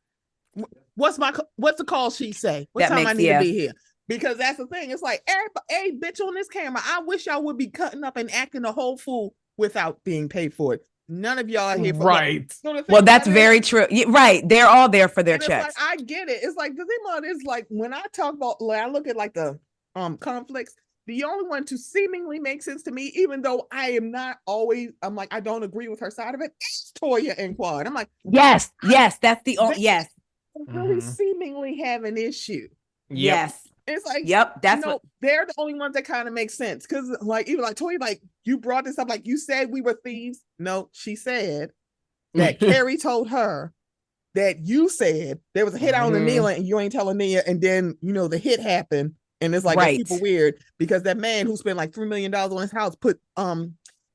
What's the call sheet say? What time I need to be here? Because that's the thing. It's like, hey, bitch on this camera, I wish y'all would be cutting up and acting a whole fool without being paid for it. None of y'all are here for well, that's very true. Right. They're all there for their checks. Like, I get it. It's like the thing about it is like when I talk about, like, I look at like the conflicts, the only one to seemingly make sense to me, even though I am not always, I'm like, I don't agree with her side of it, is Toya and Quad. I'm like, yes, that's the only, yes. Really seemingly have an issue. Yes. It's like, that's what they're the only ones that kind of make sense. Cause like, even like Toya, like you brought this up, like you said we were thieves. No, she said that Carrie told her that you said there was a hit out on Nia and you ain't telling Nia. And then, the hit happened. And it's like, that's super weird because that man who spent like $3 million on his house put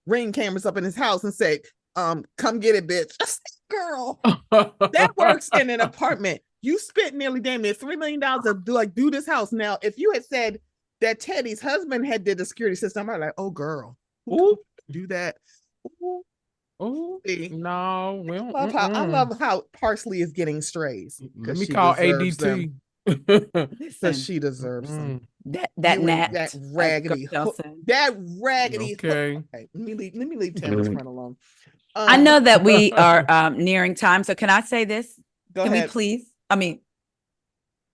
ring cameras up in his house and said, come get it, bitch. Girl, that works in an apartment. You spent nearly damn near $3 million to do this house. Now, if you had said that Teddy's husband had did the security system, I'm like, oh girl, do that. Oh no! I love how Parsley is getting strays. Let me call ADT because she deserves them. That raggedy. Okay, let me leave Tammy's friend alone. I know that we are nearing time, so can I say this? Go ahead. We please? I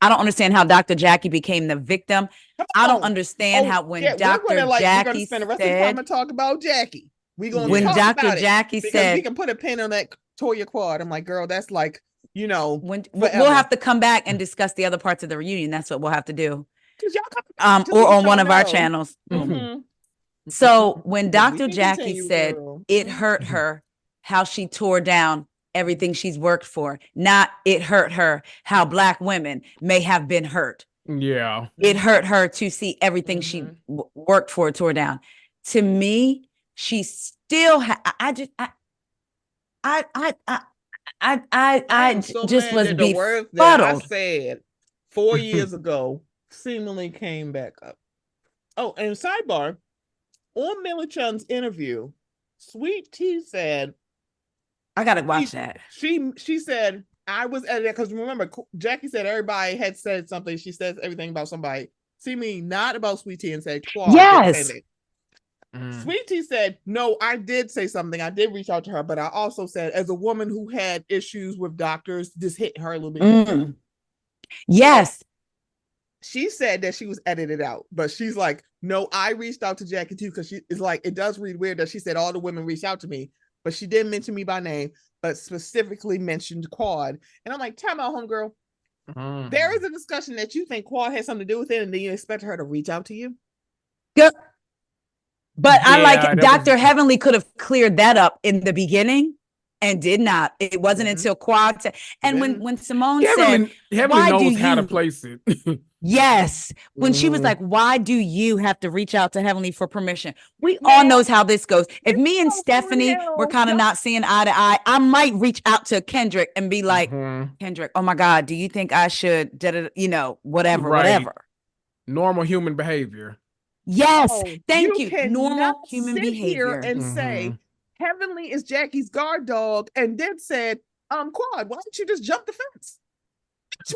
I don't understand how Dr. Jackie became the victim. I don't understand how when Dr. we're Jackie gonna spend the rest of the time and talk about Jackie. We're gonna when talk Dr. about Jackie it because said we can put a pin on that Toya quad. I'm like, girl, that's like, you know, when forever. we'll have to come back and discuss the other parts of the reunion. That's what we'll have to do. Y'all Or on one of our channels. Mm-hmm. So when Yeah, we Dr. can Jackie continue, said girl. it hurt her how she tore down everything she's worked for, not it hurt her how Black women may have been hurt. Yeah. It hurt her to see everything she worked for tore down. To me, she still I just was the words that I befuddled. said 4 years ago seemingly came back up. Oh, and sidebar, on Millie Chun's interview, Sweet Tea said, I gotta watch that. She said, I was edited because remember, Jackie said everybody had said something. She says everything about somebody. See me, not about Sweet Tea, and said, yes. Sweet Tea said, no, I did say something. I did reach out to her, but I also said, as a woman who had issues with doctors, this hit her a little bit. Yes. She said that she was edited out, but she's like, no, I reached out to Jackie too, because she is like, it does read weird that she said all the women reached out to me, but she didn't mention me by name, but specifically mentioned Quad. And I'm like, time out, homegirl. There is a discussion that you think Quad has something to do with it, and then you expect her to reach out to you. Yep. But yeah, I like Dr. Heavenly could have cleared that up in the beginning and did not. It wasn't until Quad and when Simone said, Heavenly knows how to place it. Yes. When she was like, why do you have to reach out to Heavenly for permission? We all knows how this goes. If me and Stephanie were kind of not seeing eye to eye, I might reach out to Kendrick and be like, Kendrick, oh my God, do you think I should, whatever. Normal human behavior. Yes. Thank you. Normal human behavior. And say, Heavenly is Jackie's guard dog, and then said, Quad, why don't you just jump the fence?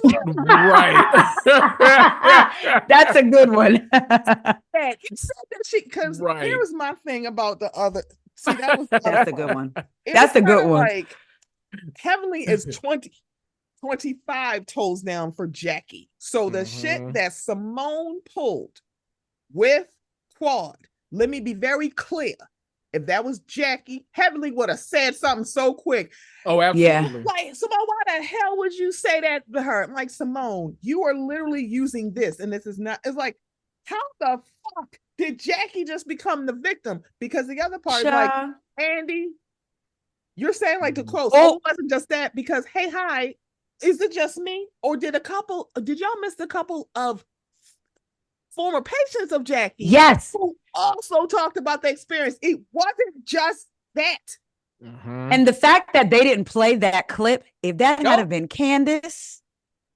Right. That's a good one. Because here's my thing about the other. See, that's a good one. That's a good one. Like, Heavenly is 25 toes down for Jackie. So the shit that Simone pulled with Quad, let me be very clear. If that was Jackie, Heavenly would have said something so quick. Oh, absolutely. Yeah. Like, Simone, why the hell would you say that to her? I'm like, Simone, you are literally using this, and this is not, it's like, how the fuck did Jackie just become the victim? Because the other part is like, Andy, you're saying like the quote, it wasn't just that, because hey, hi, is it just me? Or did y'all miss a couple of former patients of Jackie? Yes. Who also talked about the experience. It wasn't just that. And the fact that they didn't play that clip, if that had have been Candace,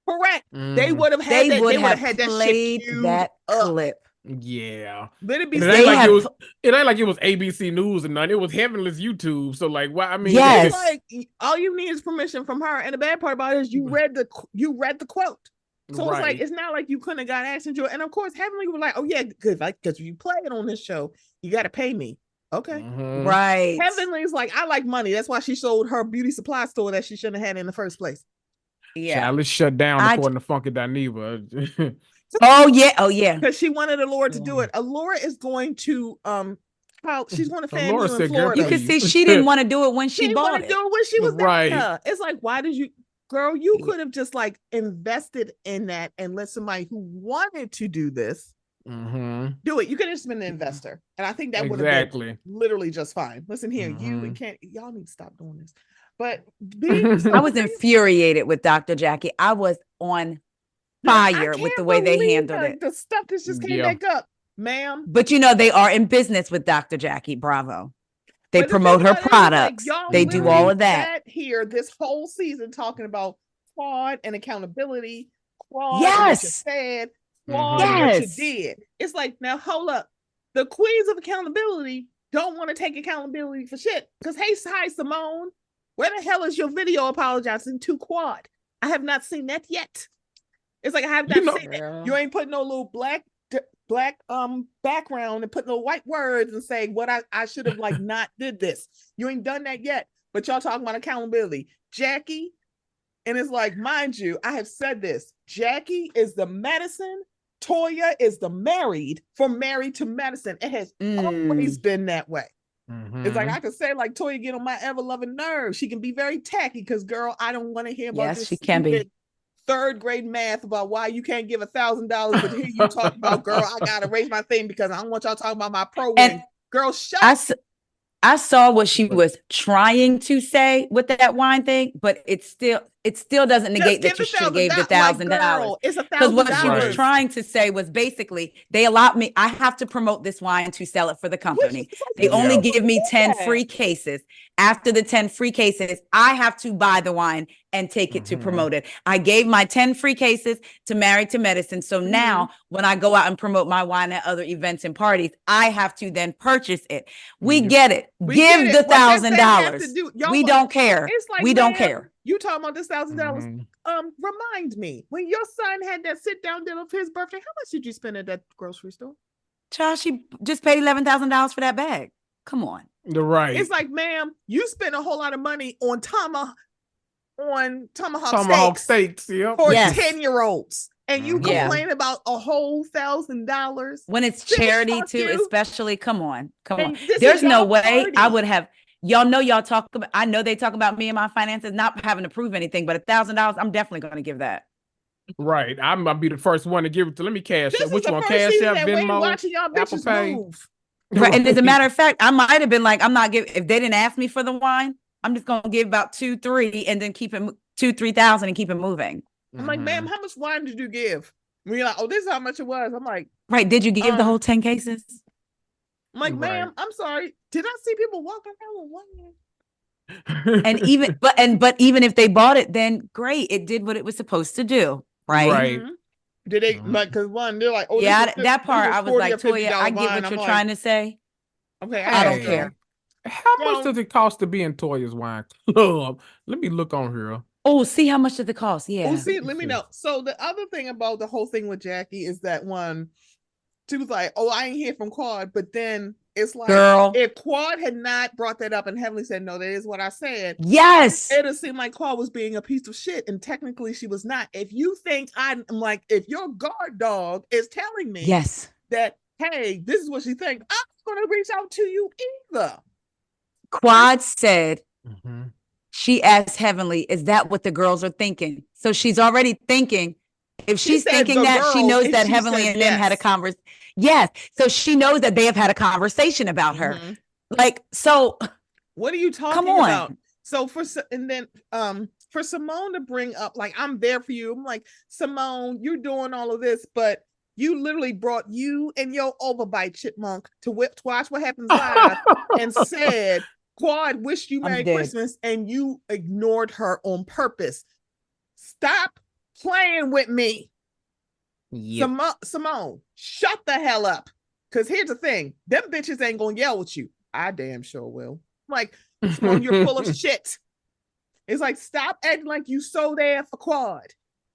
correct, they would have had that. They would have had that played shit that clip. Yeah. Let it be. It ain't like it was ABC News and none. It was Heavenly's YouTube. So like, why? I mean, yes. Like all you need is permission from her. And the bad part about it is you read the quote. So it's like, it's not like you couldn't have got access to it. And of course, Heavenly was like, oh yeah, good. Like, because you play it on this show, you got to pay me. Okay. Right. Heavenly's like, I like money. That's why she sold her beauty supply store that she shouldn't have had in the first place. Yeah. Child, let's shut down according to Funky Dineva. Oh yeah. Because she wanted Allura to do it. Allura is going to she's going to fan you in Florida. You can see she didn't want to do it when she bought it. Do it when she was there. It's like, why did you, girl? You could have just like invested in that and let somebody who wanted to do this do it. You could have just been an investor, and I think that would have been literally just fine. Listen here, y'all need to stop doing this. But I was infuriated with Dr. Jackie. I was on fire with the way they handled it. The stuff that just came back up, ma'am. But you know, they are in business with Dr. Jackie. Bravo. They promote her products. Like, they do all of that. Here, this whole season talking about Quad and accountability. Quad yes. And what you said. Quad and what you did. It's like, now hold up. The queens of accountability don't want to take accountability for shit. Because hey, hi Simone, where the hell is your video apologizing to Quad? I have not seen that yet. It's like I have not seen it. You ain't putting no little black background and put no white words and say what I should have like not did this. You ain't done that yet. But y'all talking about accountability. Jackie, And it's like, mind you, I have said this. Jackie is the medicine. Toya is the married from married to medicine. It has always been that way. It's like I could say, like, Toya get on my ever-loving nerves. She can be very tacky because, girl, I don't want to hear about this she can be. third grade math about why you can't give $1,000, but here you talk about, girl, I gotta raise my thing because I don't want y'all talking about my pro wing. Girl, shut up. I saw what she was trying to say with that wine thing, but it still doesn't negate that you should have gave the $1,000. It's $1,000. Because what she was trying to say was basically, they allowed me, I have to promote this wine to sell it for the company. They only give me 10 free cases. After the 10 free cases, I have to buy the wine and take it to promote it. I gave my 10 free cases to Married to Medicine. So now when I go out and promote my wine at other events and parties, I have to then purchase it. We get it. Give the $1,000. We don't care. Like, we don't care. You talking about this $1,000? Remind me, when your son had that sit down dinner for his birthday, how much did you spend at that grocery store? Child, she just paid $11,000 for that bag. Come on. Right. It's like, ma'am, you spent a whole lot of money on tomahawk steaks for 10-year-olds. And you complain about a whole $1,000 when it's charity too, especially. Come on. There's no way party. I would have. Y'all know y'all talk about. I know they talk about me and my finances, not having to prove anything, but $1,000, I'm definitely going to give that. Right, I'm gonna be the first one to give it to. Let me cash out. Which one? Cash out, Venmo, Apple Pay. Right, and as a matter of fact, I might have been like, I'm not giving. If they didn't ask me for the wine, I'm just gonna give about 2-3, and then keep it 2,000-3,000 and keep it moving. I'm like, ma'am, how much wine did you give? And you're like, oh, this is how much it was. I'm like, right. Did you give the whole 10 cases? I'm like, ma'am, I'm sorry. Did I see people walking around with wine? And even, but even if they bought it, then great. It did what it was supposed to do. Right. Did they like, because one, they're like, oh, yeah, that part I was like, Toya, I get what you're trying to say. Okay, I don't care. How much does it cost to be in Toya's wine club? Let me look on here. Oh, see how much did it cost? Yeah. Oh, see, let me know. So the other thing about the whole thing with Jackie is that one, she was like, oh, I ain't hear from Quad, but then it's like, girl, if Quad had not brought that up and Heavenly said, no, that is what I said. Yes. It'd seem like Quad was being a piece of shit. And technically she was not. If you think I'm like, if your guard dog is telling me that, hey, this is what she thinks, I'm going to reach out to you either. Quad said, she asked Heavenly, is that what the girls are thinking? So she's already thinking, if she's thinking that, she knows that Heavenly and them had a conversation. Yes. So she knows that they have had a conversation about her. Like, so what are you talking about? So for Simone to bring up, like, I'm there for you. I'm like, Simone, you're doing all of this, but you literally brought you and your overbite chipmunk to watch What Happens Live and said, Quad wished you Merry Christmas, and you ignored her on purpose. Stop playing with me. Simone, shut the hell up. Because here's the thing, them bitches ain't gonna yell with you. I damn sure will. Like, Simone, you're full of shit. It's like, stop acting like you so there for Quad.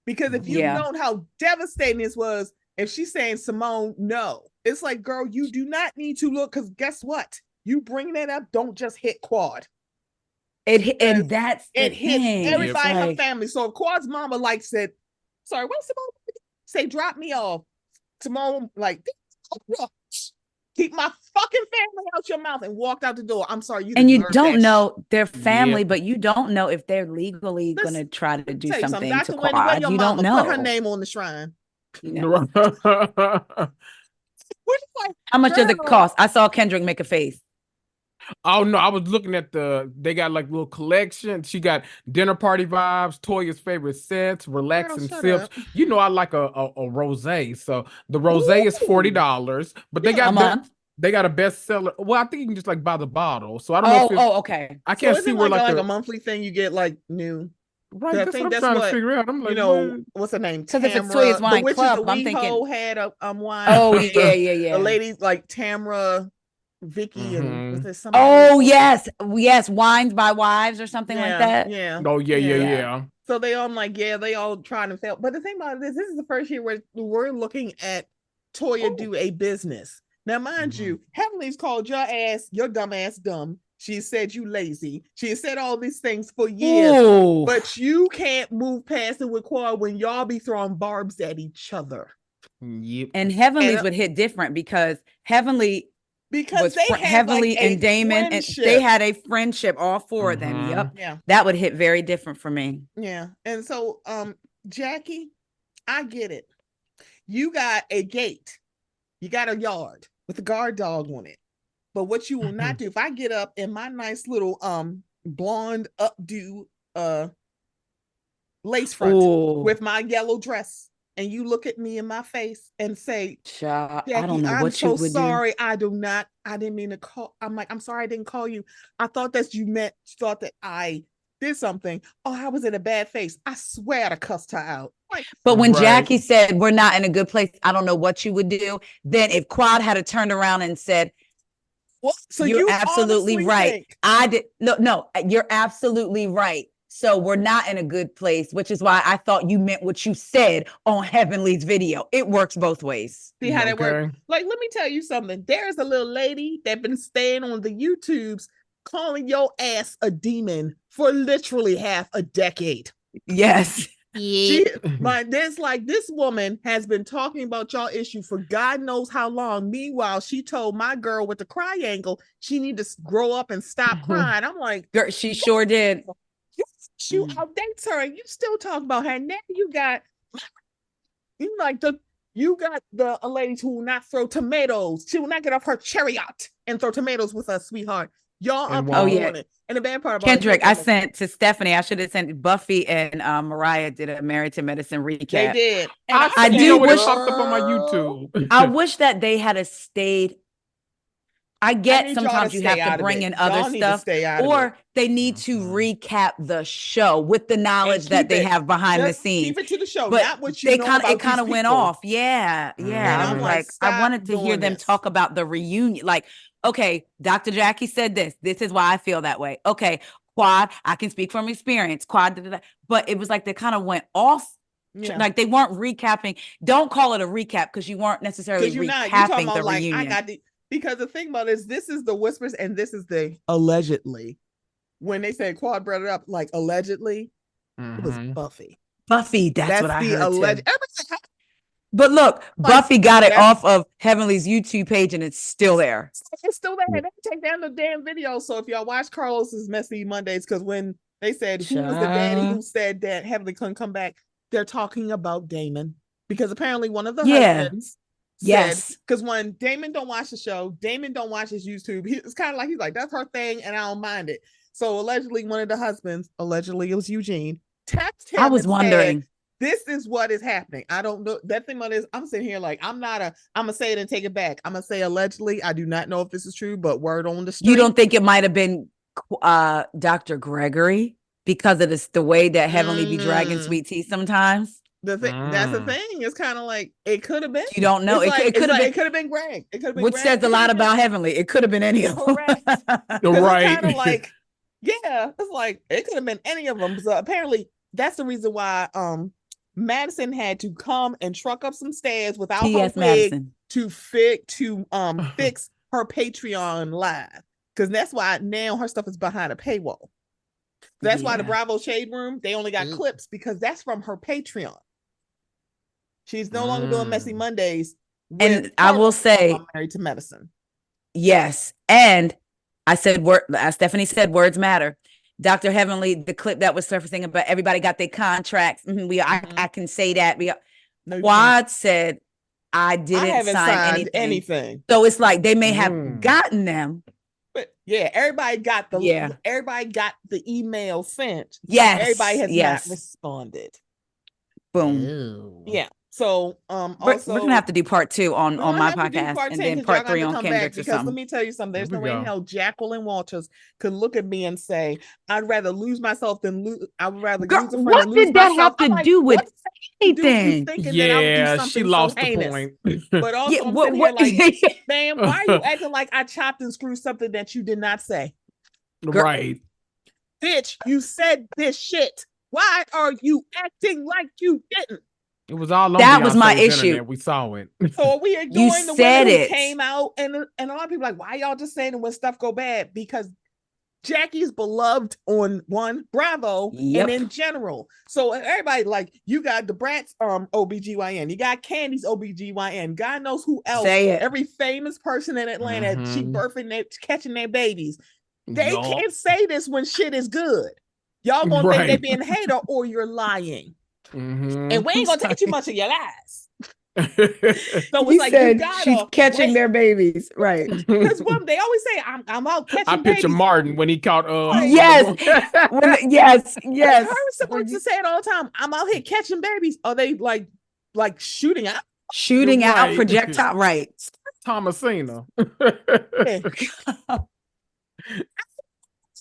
Because if you known how devastating this was, if she's saying, Simone, no. It's like, girl, you do not need to look, because guess what? You bring that up, don't just hit Quad. It hits everybody in her family. So if Quad's mama like said, sorry, what Simone say? Drop me off. Simone like, keep my fucking family out your mouth, and walked out the door. I'm sorry, you don't know their family, but you don't know if they're legally gonna try to do something to Quad. You don't know. Put her name on the shrine. How much does it cost? I saw Kendrick make a face. Oh no, I was looking at they got like little collection. She got dinner party vibes, Toya's favorite sets, relaxing sips. Up. You know, I like a rosé. So the rosé is $40, but they got a bestseller. Well, I think you can just like buy the bottle. So I don't know if it's, okay. I can't see where like a monthly thing you get like new. Right, that's what I'm trying to figure out. I'm like, what's her name? Because if it's Toya's Wine Club, I'm thinking had a wine. Oh yeah. The ladies like Tamra, Vicky, and was there some? Oh yes, Wines by Wives or something like that. Yeah. Oh yeah. So they all they all trying to fail. But the thing about this is the first year where we're looking at Toya do a business. Now, mind you, Heavenly's called your dumb ass dumb. She said you lazy. She has said all these things for years. Ooh. But you can't move past it with Quad when y'all be throwing barbs at each other. Yep. And Heavenly's would hit different because Heavenly because they had Heavenly like and Damon, friendship. and they had a friendship, all four of them. Yep. Yeah. That would hit very different for me. Yeah. And so Jackie, I get it. You got a gate. You got a yard with a guard dog on it. But what you will not do, if I get up in my nice little blonde updo lace front with my yellow dress, and you look at me in my face and say, Jackie, I don't know I'm what so you would sorry. I didn't mean to call. I'm like, I'm sorry I didn't call you. I thought that you thought that I did something. Oh, I was in a bad face. I swear I'd have cussed her out. Like, but when Jackie said we're not in a good place, I don't know what you would do. Then if Quad had turned around and said, well, so you're absolutely right. No, you're absolutely right. So we're not in a good place, which is why I thought you meant what you said on Heavenly's video. It works both ways. See how that works? Like, let me tell you something. There's a little lady that been staying on the YouTubes calling your ass a demon for literally half a decade. Yes. There's like this woman has been talking about y'all issue for God knows how long. Meanwhile, she told my girl with the triangle she need to grow up and stop crying. I'm like, girl, she sure did. You outdates her, and you still talk about her. Now you got the ladies who will not throw tomatoes. She will not get off her chariot and throw tomatoes with us, sweetheart. Y'all up on it. And the bad part about Kendrick, I sent to Stephanie. I should have sent Buffy and Mariah did a Married to Medicine recap. They did. And I do wish popped up on my YouTube. I wish that they had stayed. I get sometimes you have to bring in other stuff, or they need to recap the show with the knowledge that they have behind the scenes. Keep it to the show, but not what you know about it kind of went off. Yeah. I was like, I wanted to hear them talk about the reunion. Like, okay, Dr. Jackie said this. This is why I feel that way. Okay, Quad, I can speak from experience. Quad, but it was like they kind of went off. Yeah. Like they weren't recapping. Don't call it a recap because you weren't necessarily recapping the reunion. Because the thing about it is, this is the whispers and this is the allegedly. When they say Quad brought it up, like allegedly, it was Buffy. Buffy, that's what I heard alleged. But look, like, Buffy got it off of Heavenly's YouTube page and it's still there. It's still there. They take down the damn video. So if y'all watch Carlos's Messy Mondays, because when they said who was the daddy who said that Heavenly couldn't come back, they're talking about Damon. Because apparently one of the husbands because when Damon don't watch the show, Damon don't watch his YouTube. It's kind of like he's like, that's her thing, and I don't mind it. So allegedly, one of the husbands, allegedly it was Eugene, texted him. I was wondering. Said, this is what is happening. I don't know. That thing about this, I'm sitting here like, I'm gonna say it and take it back. I'm gonna say allegedly. I do not know if this is true, but word on the street. You don't think it might have been Dr. Gregory because of the way that Heavenly be dragging Sweet Tea sometimes? That's the thing. It's kind of like it could have been. You don't know. It could have been Greg. It could have been. Which says a lot about Heavenly. It could have been any of them. Correct. Right. Kind of like, yeah, it's like it could have been any of them. So apparently, that's the reason why Madison had to come and truck up some stairs without her wig to fix her Patreon live, because that's why now her stuff is behind a paywall. That's why the Bravo Shade Room, they only got clips because that's from her Patreon. She's no longer doing Messy Mondays. And I will say, Married to Medicine. Yes. And I said, as Stephanie said, words matter. Dr. Heavenly, the clip that was surfacing about everybody got their contracts. I can say that. Quad said, I didn't sign anything. So it's like they may have gotten them. But yeah, everybody got the email sent. Yes. Everybody has not responded. Boom. Ew. Yeah. So also we're gonna have to do part 2 on my podcast and then part 3 on Kendrick or something. Let me tell you something. There's no way in hell Jacqueline Walters could look at me and say, I'd rather lose myself than lose. I would rather lose a friend. What did that have to do with anything? Yeah, she lost the point. But also I'm sitting here like, man, why are you acting like I chopped and screwed something that you did not say? Right. Bitch, you said this shit. Why are you acting like you didn't? It was all on that was my issue. We saw it. So we ignoring the women who came out, and a lot of people like, why y'all just saying it when stuff go bad? Because Jackie's beloved on one, Bravo, Yep. and in general. So everybody, like, you got the Brat's OBGYN, you got Candy's OBGYN, God knows who else. Say it. Every famous person in Atlanta, she birthing, catching their babies. They Yup. can't say this when shit is good. Y'all gonna think they being a hater or you're lying. And we ain't gonna take too much of your lies. So it's like, you gotta, she's catching their babies, right? Because one, they always say, I'm out catching I picture babies. Martin when he caught Yes. yes. Her supposed to say it all the time. I'm out here catching babies. Are they like shooting out? Shooting out projectile, right? Thomasina.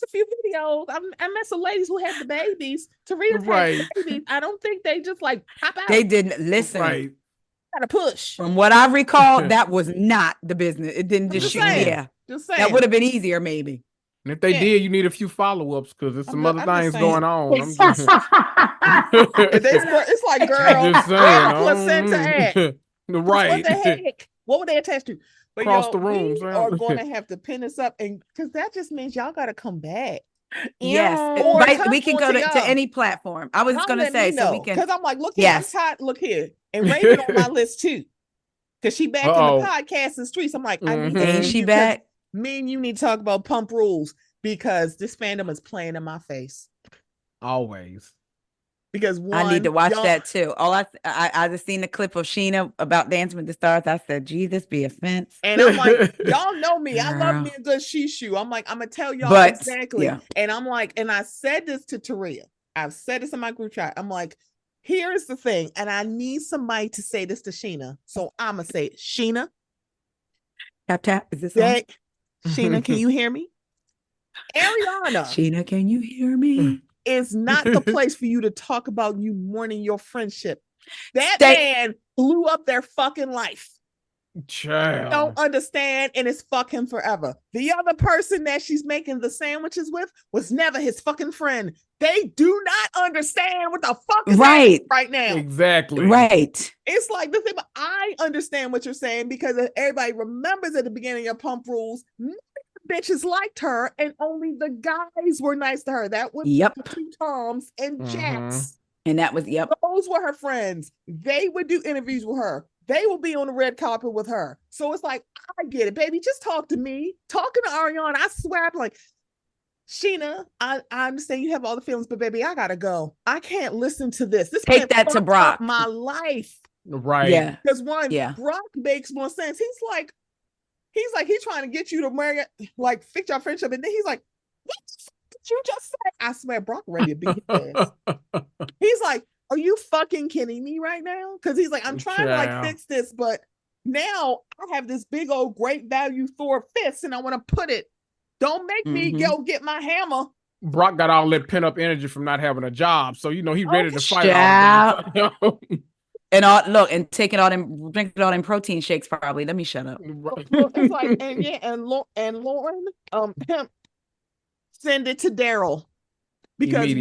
A few videos. I met some ladies who had the babies. Taria's had the babies. I don't think they just like pop out. They didn't listen. Right. Gotta push. From what I recall, that was not the business. It didn't just shoot. Yeah. Just saying. That would have been easier, maybe. And if they did, you need a few follow-ups because there's some other things going on. It's like, girl, placenta at? Right. What the heck? What were they attached to? But Across the rooms, we are going to have to pin this up, and because that just means y'all got to come back. Yes, right. We can go to any platform. I was going to say, so we can. Because I'm like, look here, I'm tired. Look here, and Raven on my list too, because she back in the podcast and streets. I'm like, I need Ain't she back? Me and you need to talk about pump rules because this fandom is playing in my face. Always. Because I need to watch that too. I just seen the clip of Sheena about Dancing with the Stars. I said, gee, this be a fence. And I'm like, y'all know me. I love me a good shishu. I'm like, I'm gonna tell y'all exactly. Yeah. And I'm like, and I said this to Taria. I've said this in my group chat. I'm like, here's the thing, and I need somebody to say this to Sheena. So I'm gonna say, Sheena. Tap tap. Is this on? Sheena, can you hear me? Ariana. Sheena, can you hear me? Is not the place for you to talk about you mourning your friendship. That man blew up their fucking life. Child. Don't understand, and it's fuck him forever. The other person that she's making the sandwiches with was never his fucking friend. They do not understand what the fuck is happening right now. Exactly. Right. It's like the thing, but I understand what you're saying because everybody remembers at the beginning of Pump Rules, bitches liked her and only the guys were nice to her. That was the two Toms and Jacks. And that was those were her friends. They would do interviews with her. They will be on the red carpet with her. So it's like, I get it, baby. Just talk to me. Talking to Ariana, I swear, I'm like, Sheena, I understand you have all the feelings, but baby, I gotta go. I can't listen to this. This take that to Brock. My life. Right. Yeah. Because Brock makes more sense. He's trying to get you to marry, like, fix your friendship. And then he's like, what the fuck did you just say? I swear, Brock ready to beat his ass. He's like, are you fucking kidding me right now? Because he's like, I'm trying to like fix this, but now I have this big old great value Thor fist and I want to put it. Don't make me go get my hammer. Brock got all that pent up energy from not having a job. So, he's ready to fight. And and taking all them, drinking all them protein shakes probably. Let me shut up. It's like, and Lauren, send it to Daryl. Because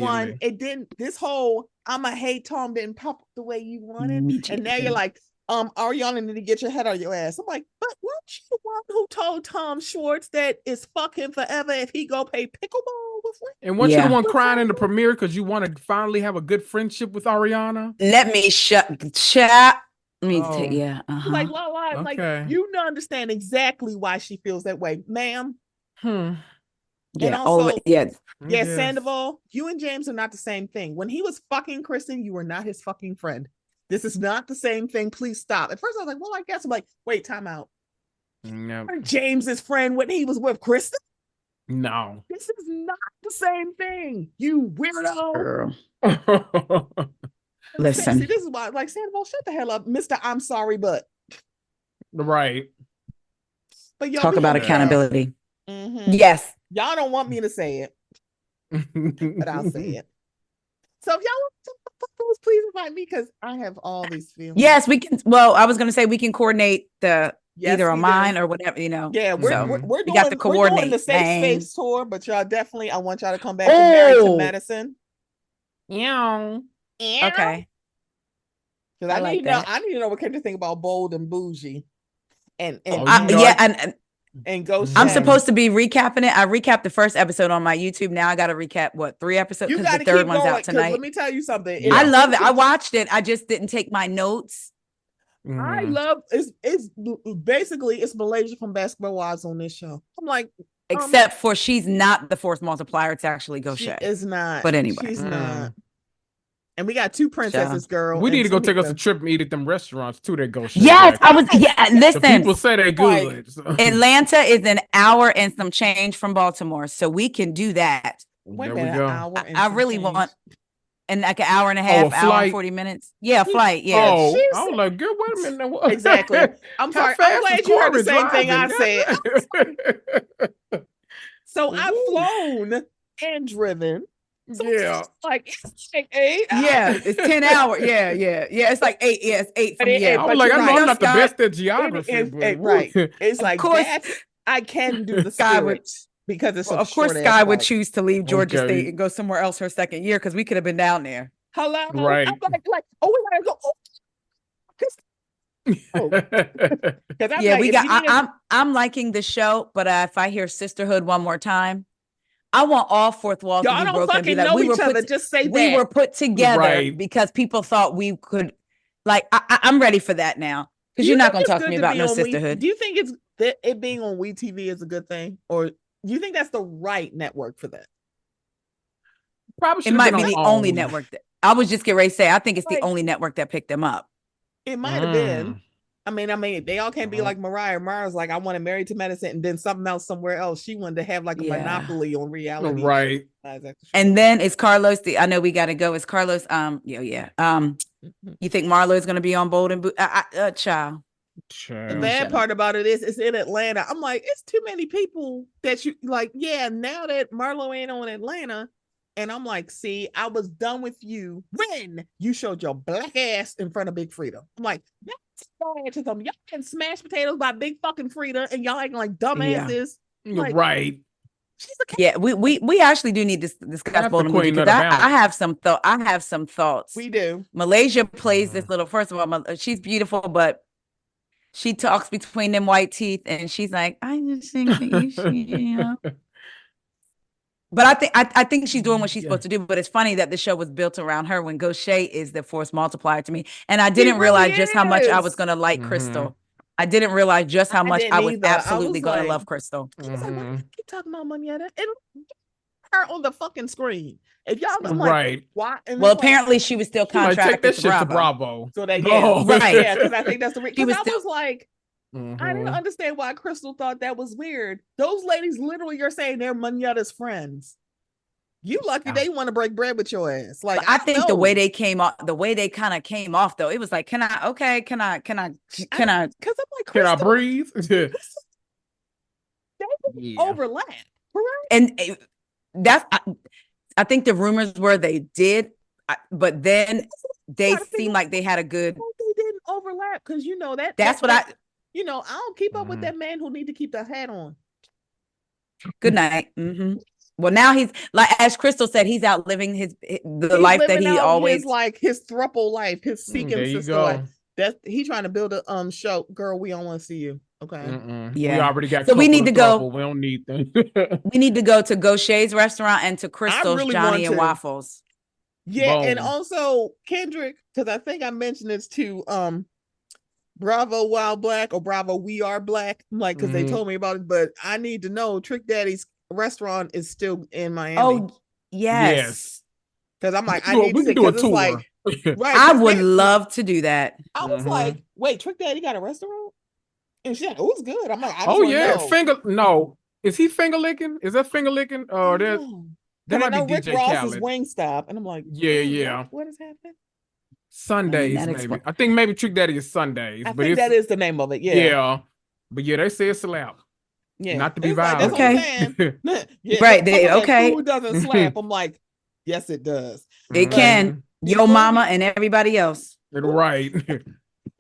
this whole I'ma hate Tom didn't pop the way you wanted. And now you're like, Ariana need to get your head out of your ass. I'm like, but weren't you the one who told Tom Schwartz that it's fuck him forever if he go play pickleball with me? And weren't you the one crying in the premiere because you want to finally have a good friendship with Ariana? Let me shut. Like, Lala, like, you understand exactly why she feels that way, ma'am. And also, Sandoval, you and James are not the same thing. When he was fucking Kristen, you were not his fucking friend. This is not the same thing. Please stop. At first, I was like, well, I guess. I'm like, wait, time out. No. James's friend when he was with Kristen? No. This is not the same thing. You weirdo. Listen. See, this is why, like, Sandoval, shut the hell up, Mr. I'm sorry, but. Right. But y'all talk about accountability. Mm-hmm. Yes. Y'all don't want me to say it, but I'll say it. So if y'all want to please invite me because I have all these feelings. Yes, we can. Well, I was going to say we can coordinate either on mine or whatever, Yeah, we're doing, got to coordinate. We're doing the Safe Space tour, but y'all definitely, I want y'all to come back to Married to Medicine. Yeah. Okay. Because I need to know what Kendrick think about Bold and Bougie. And and go. I'm supposed to be recapping it. I recapped the first episode on my YouTube. Now I got to recap 3 episodes because the third one's out tonight. Let me tell you something. I love it. I watched it. I just didn't take my notes. I love it's basically it's Malaysia from Basketball Wives on this show. I'm like, except for she's not the force multiplier. It's actually Gaucher. She is not. But anyway, she's not. And we got 2 princesses, girl. We need to go take us a trip and eat at them restaurants too. That Gaucher. Yes, listen. The people say they're good. So. Atlanta is an hour and some change from Baltimore, so we can do that. Wait a minute, I really want. And like an hour and a half, hour and 40 minutes. Yeah, flight. Yeah. Oh, I was like, good. Wait a minute. Exactly. I'm sorry. I'm glad you heard the same thing I said. So I've flown and driven. So it's like 8 hours. Yeah, it's 10 hours. Yeah. It's like 8. Yeah, it's 8 from I was like, I know I'm not the best at geography. Right. It's like that. I can do the Spirit. Because it's of course Sky would choose to leave Georgia State and go somewhere else her second year because we could have been down there. Hello, right? I'm like, oh, we gotta go. Yeah, we got. I'm liking the show, but if I hear sisterhood one more time, I want all fourth walls to be broken. Be like, we were put, just say we were put together because people thought we could. Like, I'm ready for that now because you're not going to talk to me about no sisterhood. Do you think it being on WeTV is a good thing, or do you think that's the right network for that? Probably it might be the only network that I was just getting ready to say. I think it's the only network that picked them up. It might have been. I mean, they all can't be like Mariah. Mariah's like, I wanted Married to Medicine, and then something else somewhere else. She wanted to have like a monopoly on reality, right? And then is Carlos I know we got to go. Is Carlos? You think Marlo is going to be on Bold and Child? The bad part about it is it's in Atlanta. I'm like, it's too many people that you like. Yeah, now that Marlo ain't on Atlanta, and I'm like, see, I was done with you when you showed your black ass in front of Big Frida. I'm like, to them, y'all can smash potatoes by Big fucking Frida, and y'all acting like dumbasses. Yeah. Like, right. We actually do need to discuss Bold and Bougie because I have some thoughts. We do. Malaysia plays this little. First of all, she's beautiful, but she talks between them white teeth, and she's like, "I just think that you know." But I think she's doing what she's supposed to do. But it's funny that the show was built around her when Gaucher is the force multiplier to me, and I didn't realize just how much I was going to like Crystal. I didn't realize just how much I was absolutely going to love Crystal. She was like, "Why you keep talking about Moneta?" And her on the fucking screen. If y'all was like, why? Well, apparently she was still contracted take that shit to Bravo. So that right, yeah, because I think that's the reason. I was like, Mm-hmm. I didn't understand why Crystal thought that was weird. Those ladies, literally, you're saying they're Moneta's friends. You lucky they want to break bread with your ass. Like, I think the way they came off, the way they kind of came off, though, it was like, can I? Because I'm like, Crystal, can I breathe? They overlap, correct? And that's. I think the rumors were they did, but then they seemed like they had a good. They didn't overlap because you know that. That's what I. You know, I don't keep up with that man who need to keep the hat on. Good night. Mm-hmm. Well, now he's like, as Crystal said, he's out living he's life that he always his throuple life, his seeking sister life. That's he trying to build a show. Girl, we don't want to see you. Okay. Yeah, we already got. So we need to go. We don't need them. We need to go to Gaucher's restaurant and to Crystal's Johnny and Waffles. Yeah, boom. And also Kendrick, because I think I mentioned this to Bravo Wild Black or Bravo We Are Black. I'm like, because they told me about it, but I need to know Trick Daddy's restaurant is still in Miami. Oh, yes. Because I'm like, I need to do a tour. Like, right, I would love to do that. I was like, wait, Trick Daddy got a restaurant? And she's like, oh, it's good. I'm like, oh yeah, is he finger licking? Is that finger licking? Or that might be Rick DJ Ross's Khaled. Wingstop, and I'm like, yeah. What is happening? Sundays, maybe. I think maybe Trick Daddy is Sundays. I think that is the name of it. Yeah. But yeah, they say it's slap. Yeah. Not to be violent. Okay. Yeah, right. Okay. Who doesn't slap? I'm like, yes, it does. It can. Yo mama and everybody else. Right.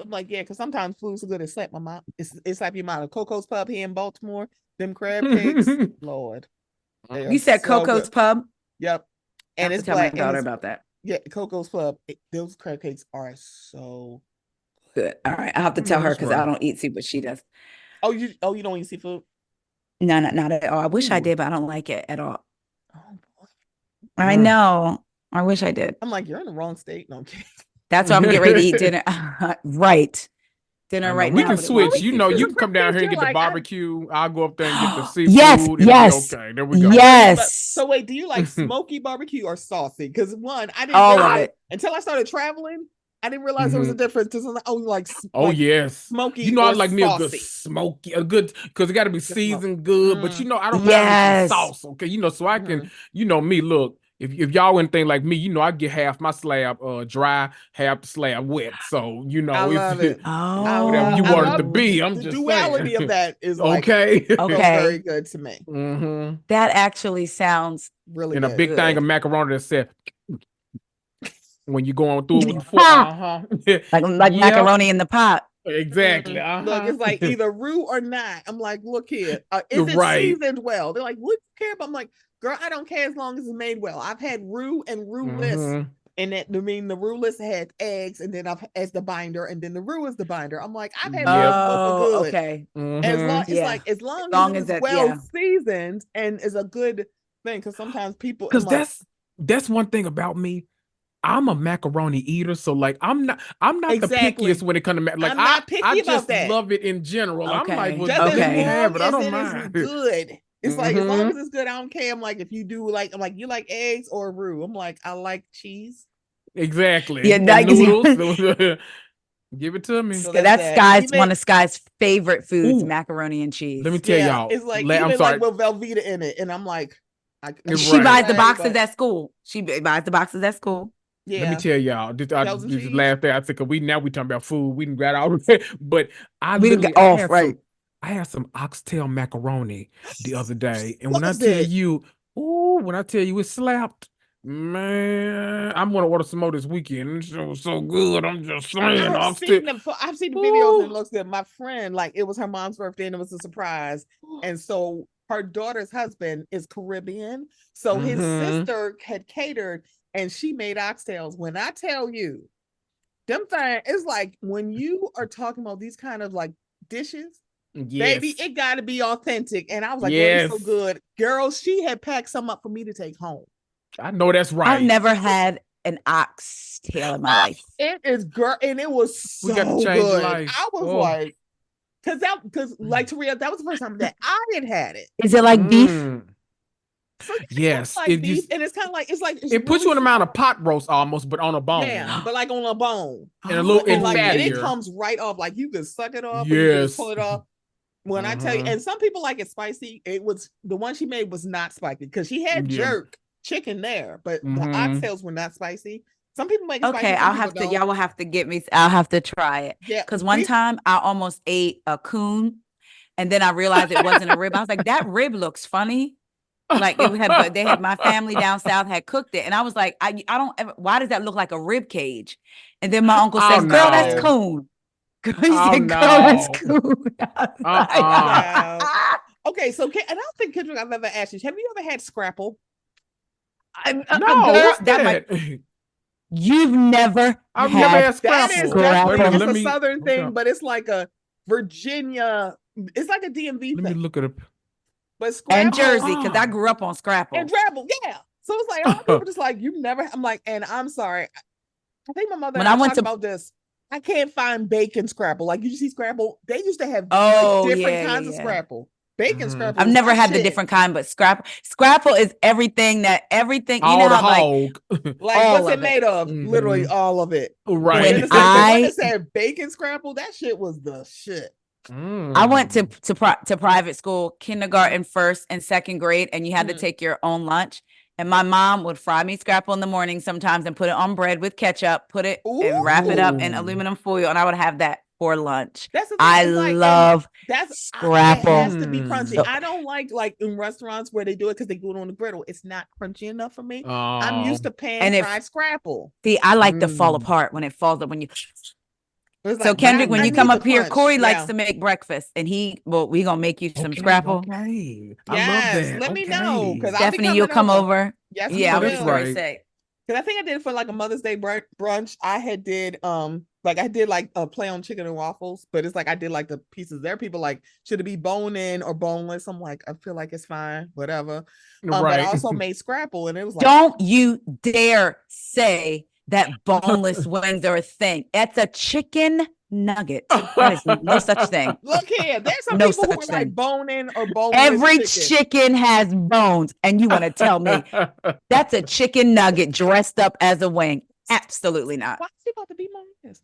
I'm like, yeah, because sometimes food's so good it slap my mom. It's like your mom. Coco's Pub here in Baltimore. Them crab cakes. Lord. You said so Coco's good. Pub? Yep. And it's tell my daughter about that. Yeah, Coco's Pub. Those crab cakes are so good. All right. I'll have to tell her because I don't eat seafood, but she does. Oh, you don't eat seafood? No, not at all. I wish I Ooh. did, but I don't like it at all. Oh boy. I know. I wish I did. I'm like, you're in the wrong state. No, I'm kidding. That's why I'm getting ready to eat dinner. Right. Dinner right we now. can but it won't switch. be. You know, Because you the can come first down thing here and you're get the like, barbecue. I'll go up there and get the seafood. Yes, It'll yes. be okay. There we go. Yes. So wait, do you like smoky barbecue or saucy? Because one, I didn't All of realize it. until I started traveling. I didn't realize there was a difference. Because I was like, Oh yes, smoky. you know I or like me a good saucy. smoky, a good because it got to be Good smoke. seasoned good. But you know I don't mind me some Yes. sauce. Okay, you know so I can. You know me. Look, if y'all anything like me, you know I get half my slab dry, half the slab wet. So you know I love it. Oh. whatever you I want it love to be. I'm the just duality saying. of that is like Okay. feels Okay. very good to me. That actually sounds Really And a good. big thing of macaroni that said when you're going through it before. like Yep. macaroni in the pot. Exactly. Look, it's like either roux or not. I'm like, look here. Is it Right. seasoned well? They're like, what do you care about? I'm like, girl, I don't care as long as it's made well. I've had roux and roux-less. And that I mean the roux-less had eggs, and then I've as the binder, and then the roux is the binder. I'm like, I've had both are good. Okay. As long it's like as long as it's that, well seasoned and is a good thing. Because sometimes people because like, that's one thing about me. I'm a macaroni eater, so like I'm not Exactly. the pickiest when it comes to like I'm not picky I about just that. love it in general. I'm like, well, just let as me have it. I long as don't it is mind. good. It's like as long as it's good, I don't care. I'm like, if you do like, I'm like, you like eggs or roux? I'm like, I like cheese. Exactly. Yeah, And like- noodles. Give it to me. So that's that. Sky's one of Sky's favorite foods, Ooh. macaroni and cheese. Let me tell y'all. It's like I'm even sorry. like with Velveeta in it, and I'm like, She buys the boxes at school. She buys the boxes at school. Yeah. Let me tell y'all. This cheese. last thing I think we talking about food. We got out, but I We literally got off, right. I had some oxtail macaroni the other day, and What when I is tell it? you, it slapped. Man, I'm gonna order some more this weekend. It was so good. I'm just saying. I've seen the videos and it looks good. My friend, like it was her mom's birthday and it was a surprise. And so her daughter's husband is Caribbean. So his sister had catered and she made oxtails. When I tell you, them things, it's like when you are talking about these kind of like dishes, baby, it got to be authentic. And I was like, well, it's so good. Girl, she had packed some up for me to take home. I know that's right. I've never had an oxtail in my life. It is, girl, and it was so good. I was like, because like Taria, that was the first time that I had it. Is it like beef? So yes, like beef, and it's kind of like it puts you in a amount of pot roast almost, but on a bone. Yeah, but like on a bone, and a little and like, fattier. and it comes right off. Like you can suck it off, or you can pull it off. When I tell you, and some people like it spicy. It was the one she made was not spicy because she had jerk chicken there, but the oxtails were not spicy. Some people make it spicy. Okay, y'all will have to get me. I'll have to try it. Yeah, because one time I almost ate a coon, and then I realized it wasn't a rib. I was like, that rib looks funny. Like they had my family down south had cooked it, and I was like, I don't ever. Why does that look like a rib cage? And then my uncle says, "Girl, that's coon." He said, "Girl, that's coon." Okay, so and I don't think Kendrick, I've ever asked you. Have you ever had scrapple? No, what's that? You've never. I've never had scrapple. It's a southern thing, but it's like a Virginia. It's like a DMV thing. Let me look at it. But Scrapple, and Jersey, because I grew up on Scrapple. And Scrapple, yeah. So it's like, all people just like, you never, I'm like, and I'm sorry. I think my mother and I talked about this. I can't find bacon Scrapple. Like you see Scrapple, they used to have different kinds of Scrapple. Bacon Scrapple. I've never had the different kind, but Scrapple is everything. You know how like what's it made of? Literally all of it. Right. When I said bacon Scrapple, that shit was the shit. I went to private school, kindergarten, first and second grade, and you had to take your own lunch. And my mom would fry me scrapple in the morning sometimes and put it on bread with ketchup, and wrap it up in aluminum foil, and I would have that for lunch. I love scrapple. It has to be crunchy. I don't like in restaurants where they do it because they do it on the griddle. It's not crunchy enough for me. I'm used to pan-fried scrapple. See, I like to fall apart when it falls up when you. So Kendrick, when you come up here, Corey likes to make breakfast, and we gonna make you some scrapple. Okay, I love that. Let me know because Stephanie, you'll come over. Yes, yeah, that's right. Say. Because I think I did it for like a Mother's Day brunch. I did a play on chicken and waffles, but it's like I did like the pieces. There are people like, should it be bone in or boneless? I'm like, I feel like it's fine, whatever. But I also made scrapple, and it was like, don't you dare say that boneless wings are a thing. That's a chicken nugget. That is no such thing. Look here, there's some people who are like bone in or boneless. Every chicken has bones, and you want to tell me that's a chicken nugget dressed up as a wing? Absolutely not. Why is he about to be boneless?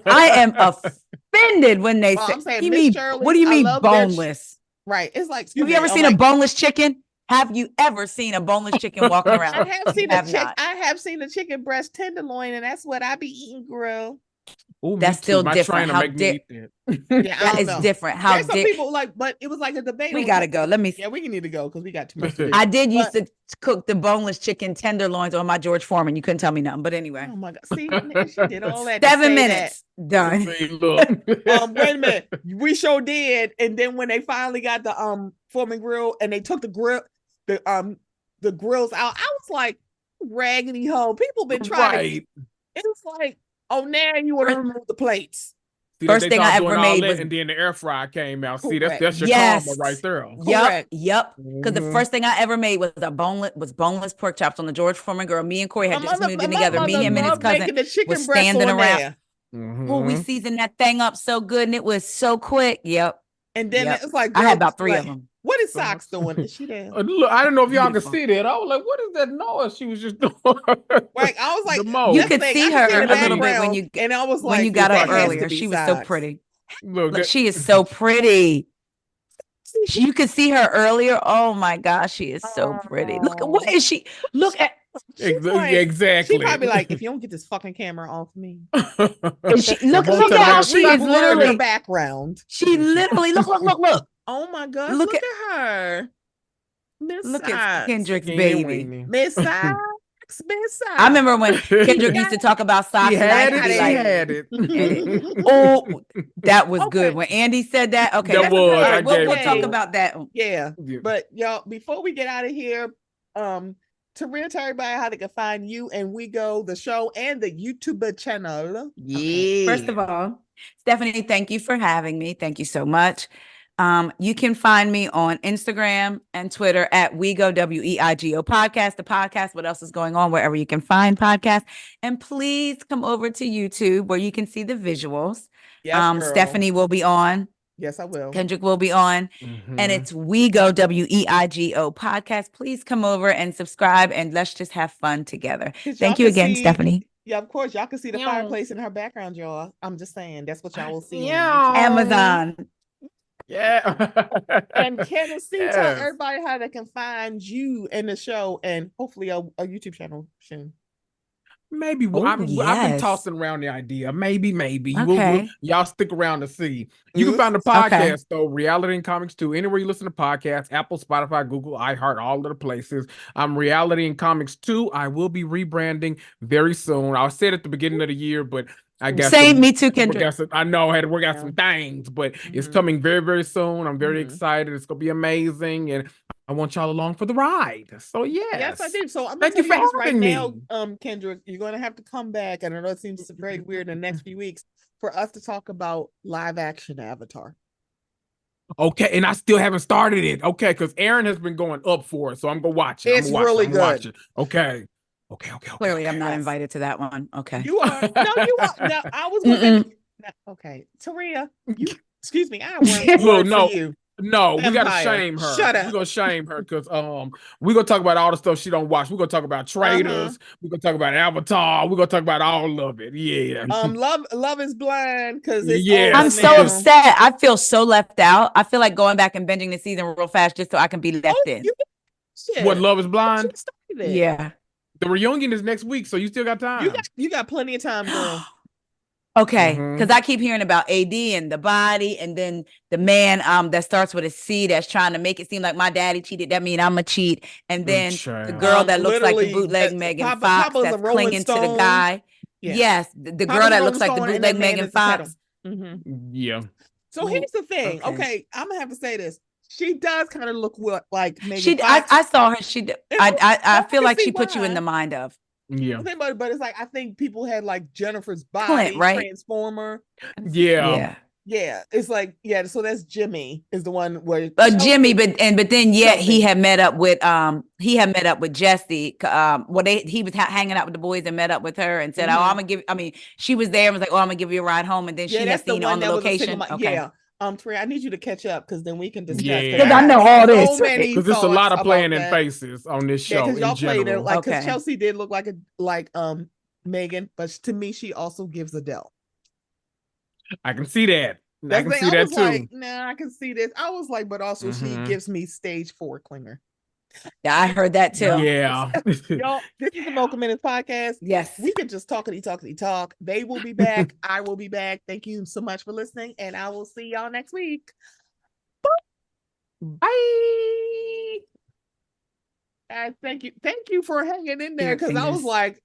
I am offended when they say, what do you mean boneless? Right. It's like, have you ever seen a boneless chicken? Have you ever seen a boneless chicken walking around? I have seen a chicken breast tenderloin, and that's what I be eating, girl. Ooh, that's still different. That is different. How some people like, but it was like a debate. We gotta go. Let me. Yeah, we need to go because we got too much to do. I did used to cook the boneless chicken tenderloins on my George Foreman. You couldn't tell me nothing. But anyway. Oh my God! See, she did all that. 7 minutes done. Wait a minute. We sure did. And then when they finally got the Foreman grill and they took the grills out, I was like, raggedy hoe. People been trying. It was like, oh, now you want to remove the plates. See, first thing I ever made was, and then the air fryer came out. See, that's your karma right there. Yep. Because the first thing I ever made was boneless pork chops on the George Foreman grill. Me and Corey had just moved in together. Me, him, and his cousin was standing around. Oh, we seasoned that thing up so good, and it was so quick. Yep. And then it's like, I had about 3 of them. What is Socks doing? Is she there? Look, I don't know if y'all can see that. I was like, what is that noise she was just doing? Like, I was like, you could see her a little bit when you, and I was like, when you got up earlier. She was so pretty. Look, she is so pretty. You could see her earlier. Oh my gosh, she is so pretty. Look at what is she? Look at. Exactly. She probably like, if you don't get this fucking camera off me. Look at how she is literally in the background. She literally look. Oh my God! Look at her. Look at Kendrick's baby. Miss Socks. I remember when Kendrick used to talk about socks. He had it. Oh, that was good. When Andy said that, okay, that was. Right, we'll talk about that. Yeah. But y'all, before we get out of here, Taria, tell everybody how they can find you and WEIGO, the show, and the YouTube channel. Yeah. Okay. First of all, Stephanie, thank you for having me. Thank you so much. You can find me on Instagram and Twitter at WEIGO, WEIGO podcast, the podcast, What Else Is Going On, wherever you can find podcasts. And please come over to YouTube where you can see the visuals. Yes, Stephanie will be on. Yes, I will. Kendrick will be on. And it's WEIGO, WEIGO podcast. Please come over and subscribe and let's just have fun together. Thank you again, Stephanie. Yeah, of course. Y'all can see the fireplace in her background, y'all. I'm just saying. That's what y'all will see. Amazon. Yeah. And Kennessy, tell everybody how they can find you in the show and hopefully a YouTube channel soon. Maybe. I've been tossing around the idea. Maybe. Okay. Y'all stick around to see. You can find the podcast, though, Reality and Comics 2, anywhere you listen to podcasts, Apple, Spotify, Google, iHeart, all of the places. Reality and Comics 2. I will be rebranding very soon. I said at the beginning of the year, but I guess me too, Kendrick. I know I had to work out some things, but it's coming very, very soon. I'm very excited. It's gonna be amazing, and I want y'all along for the ride. So yes, I do. So I'm thank you for having me. Now, Kendrick, you're gonna have to come back. And I know it seems very weird in the next few weeks for us to talk about live action Avatar. Okay, and I still haven't started it. Okay, because Aaron has been going up for it, so I'm gonna watch it. It's really good. Okay. Clearly, I'm not invited to that one. Okay. You are. No, you are. No, I was going to. Okay. Taria, excuse me. I want you. No, we gotta shame her. Shut up. We're gonna shame her because we're gonna talk about all the stuff she don't watch. We're gonna talk about Traitors. We're gonna talk about Avatar. We're gonna talk about all of it. Yeah. Love is Blind because I'm so upset. I feel so left out. I feel like going back and binging the season real fast just so I can be left in. What, Love is Blind? Yeah. The reunion is next week, so you still got time. You got plenty of time, girl. Okay, because I keep hearing about AD and the body, and then the man that starts with a C that's trying to make it seem like my daddy cheated. That means I'm a cheat. And then the girl that looks like the bootleg Megan Fox that's clinging to the guy. Yeah. Yes, the girl that looks like the bootleg Megan Fox. Yeah. So here's the thing. Okay, I'm gonna have to say this. She does kind of look like Megan She, Fox. I saw her. She, I feel can like see she put you in why. the mind of. Yeah. But it's like I think people had like Jennifer's body, Clint, right? Transformer. Yeah. Yeah, it's like so that's Jimmy is the one where Jimmy, but then Chelsea. he had met up with Jesse. He was hanging out with the boys and met up with her and said, "Oh, I'm gonna give." I mean, she was there and was like, "Oh, I'm gonna give you a ride home," and then she had seen it on the location. Okay. Yeah. Taria, I need you to catch up because then we can discuss. Yeah. Because I know all this. So many Because there's a lot of thoughts playing about in that. faces on this show because y'all in played it general. like because Okay. Chelsea did look like Megan, but to me she also gives Adele. I can see that. That's I can see that too. Like, nah, I can see this. I was like, but also she gives me stage 4 Klinger. Yeah, I heard that too. Yeah. Y'all, this is the Mocha Minutes podcast. Yes. We can just talk. They will be back. I will be back. Thank you so much for listening, and I will see y'all next week. Bye. Thank you for hanging in there because I was like,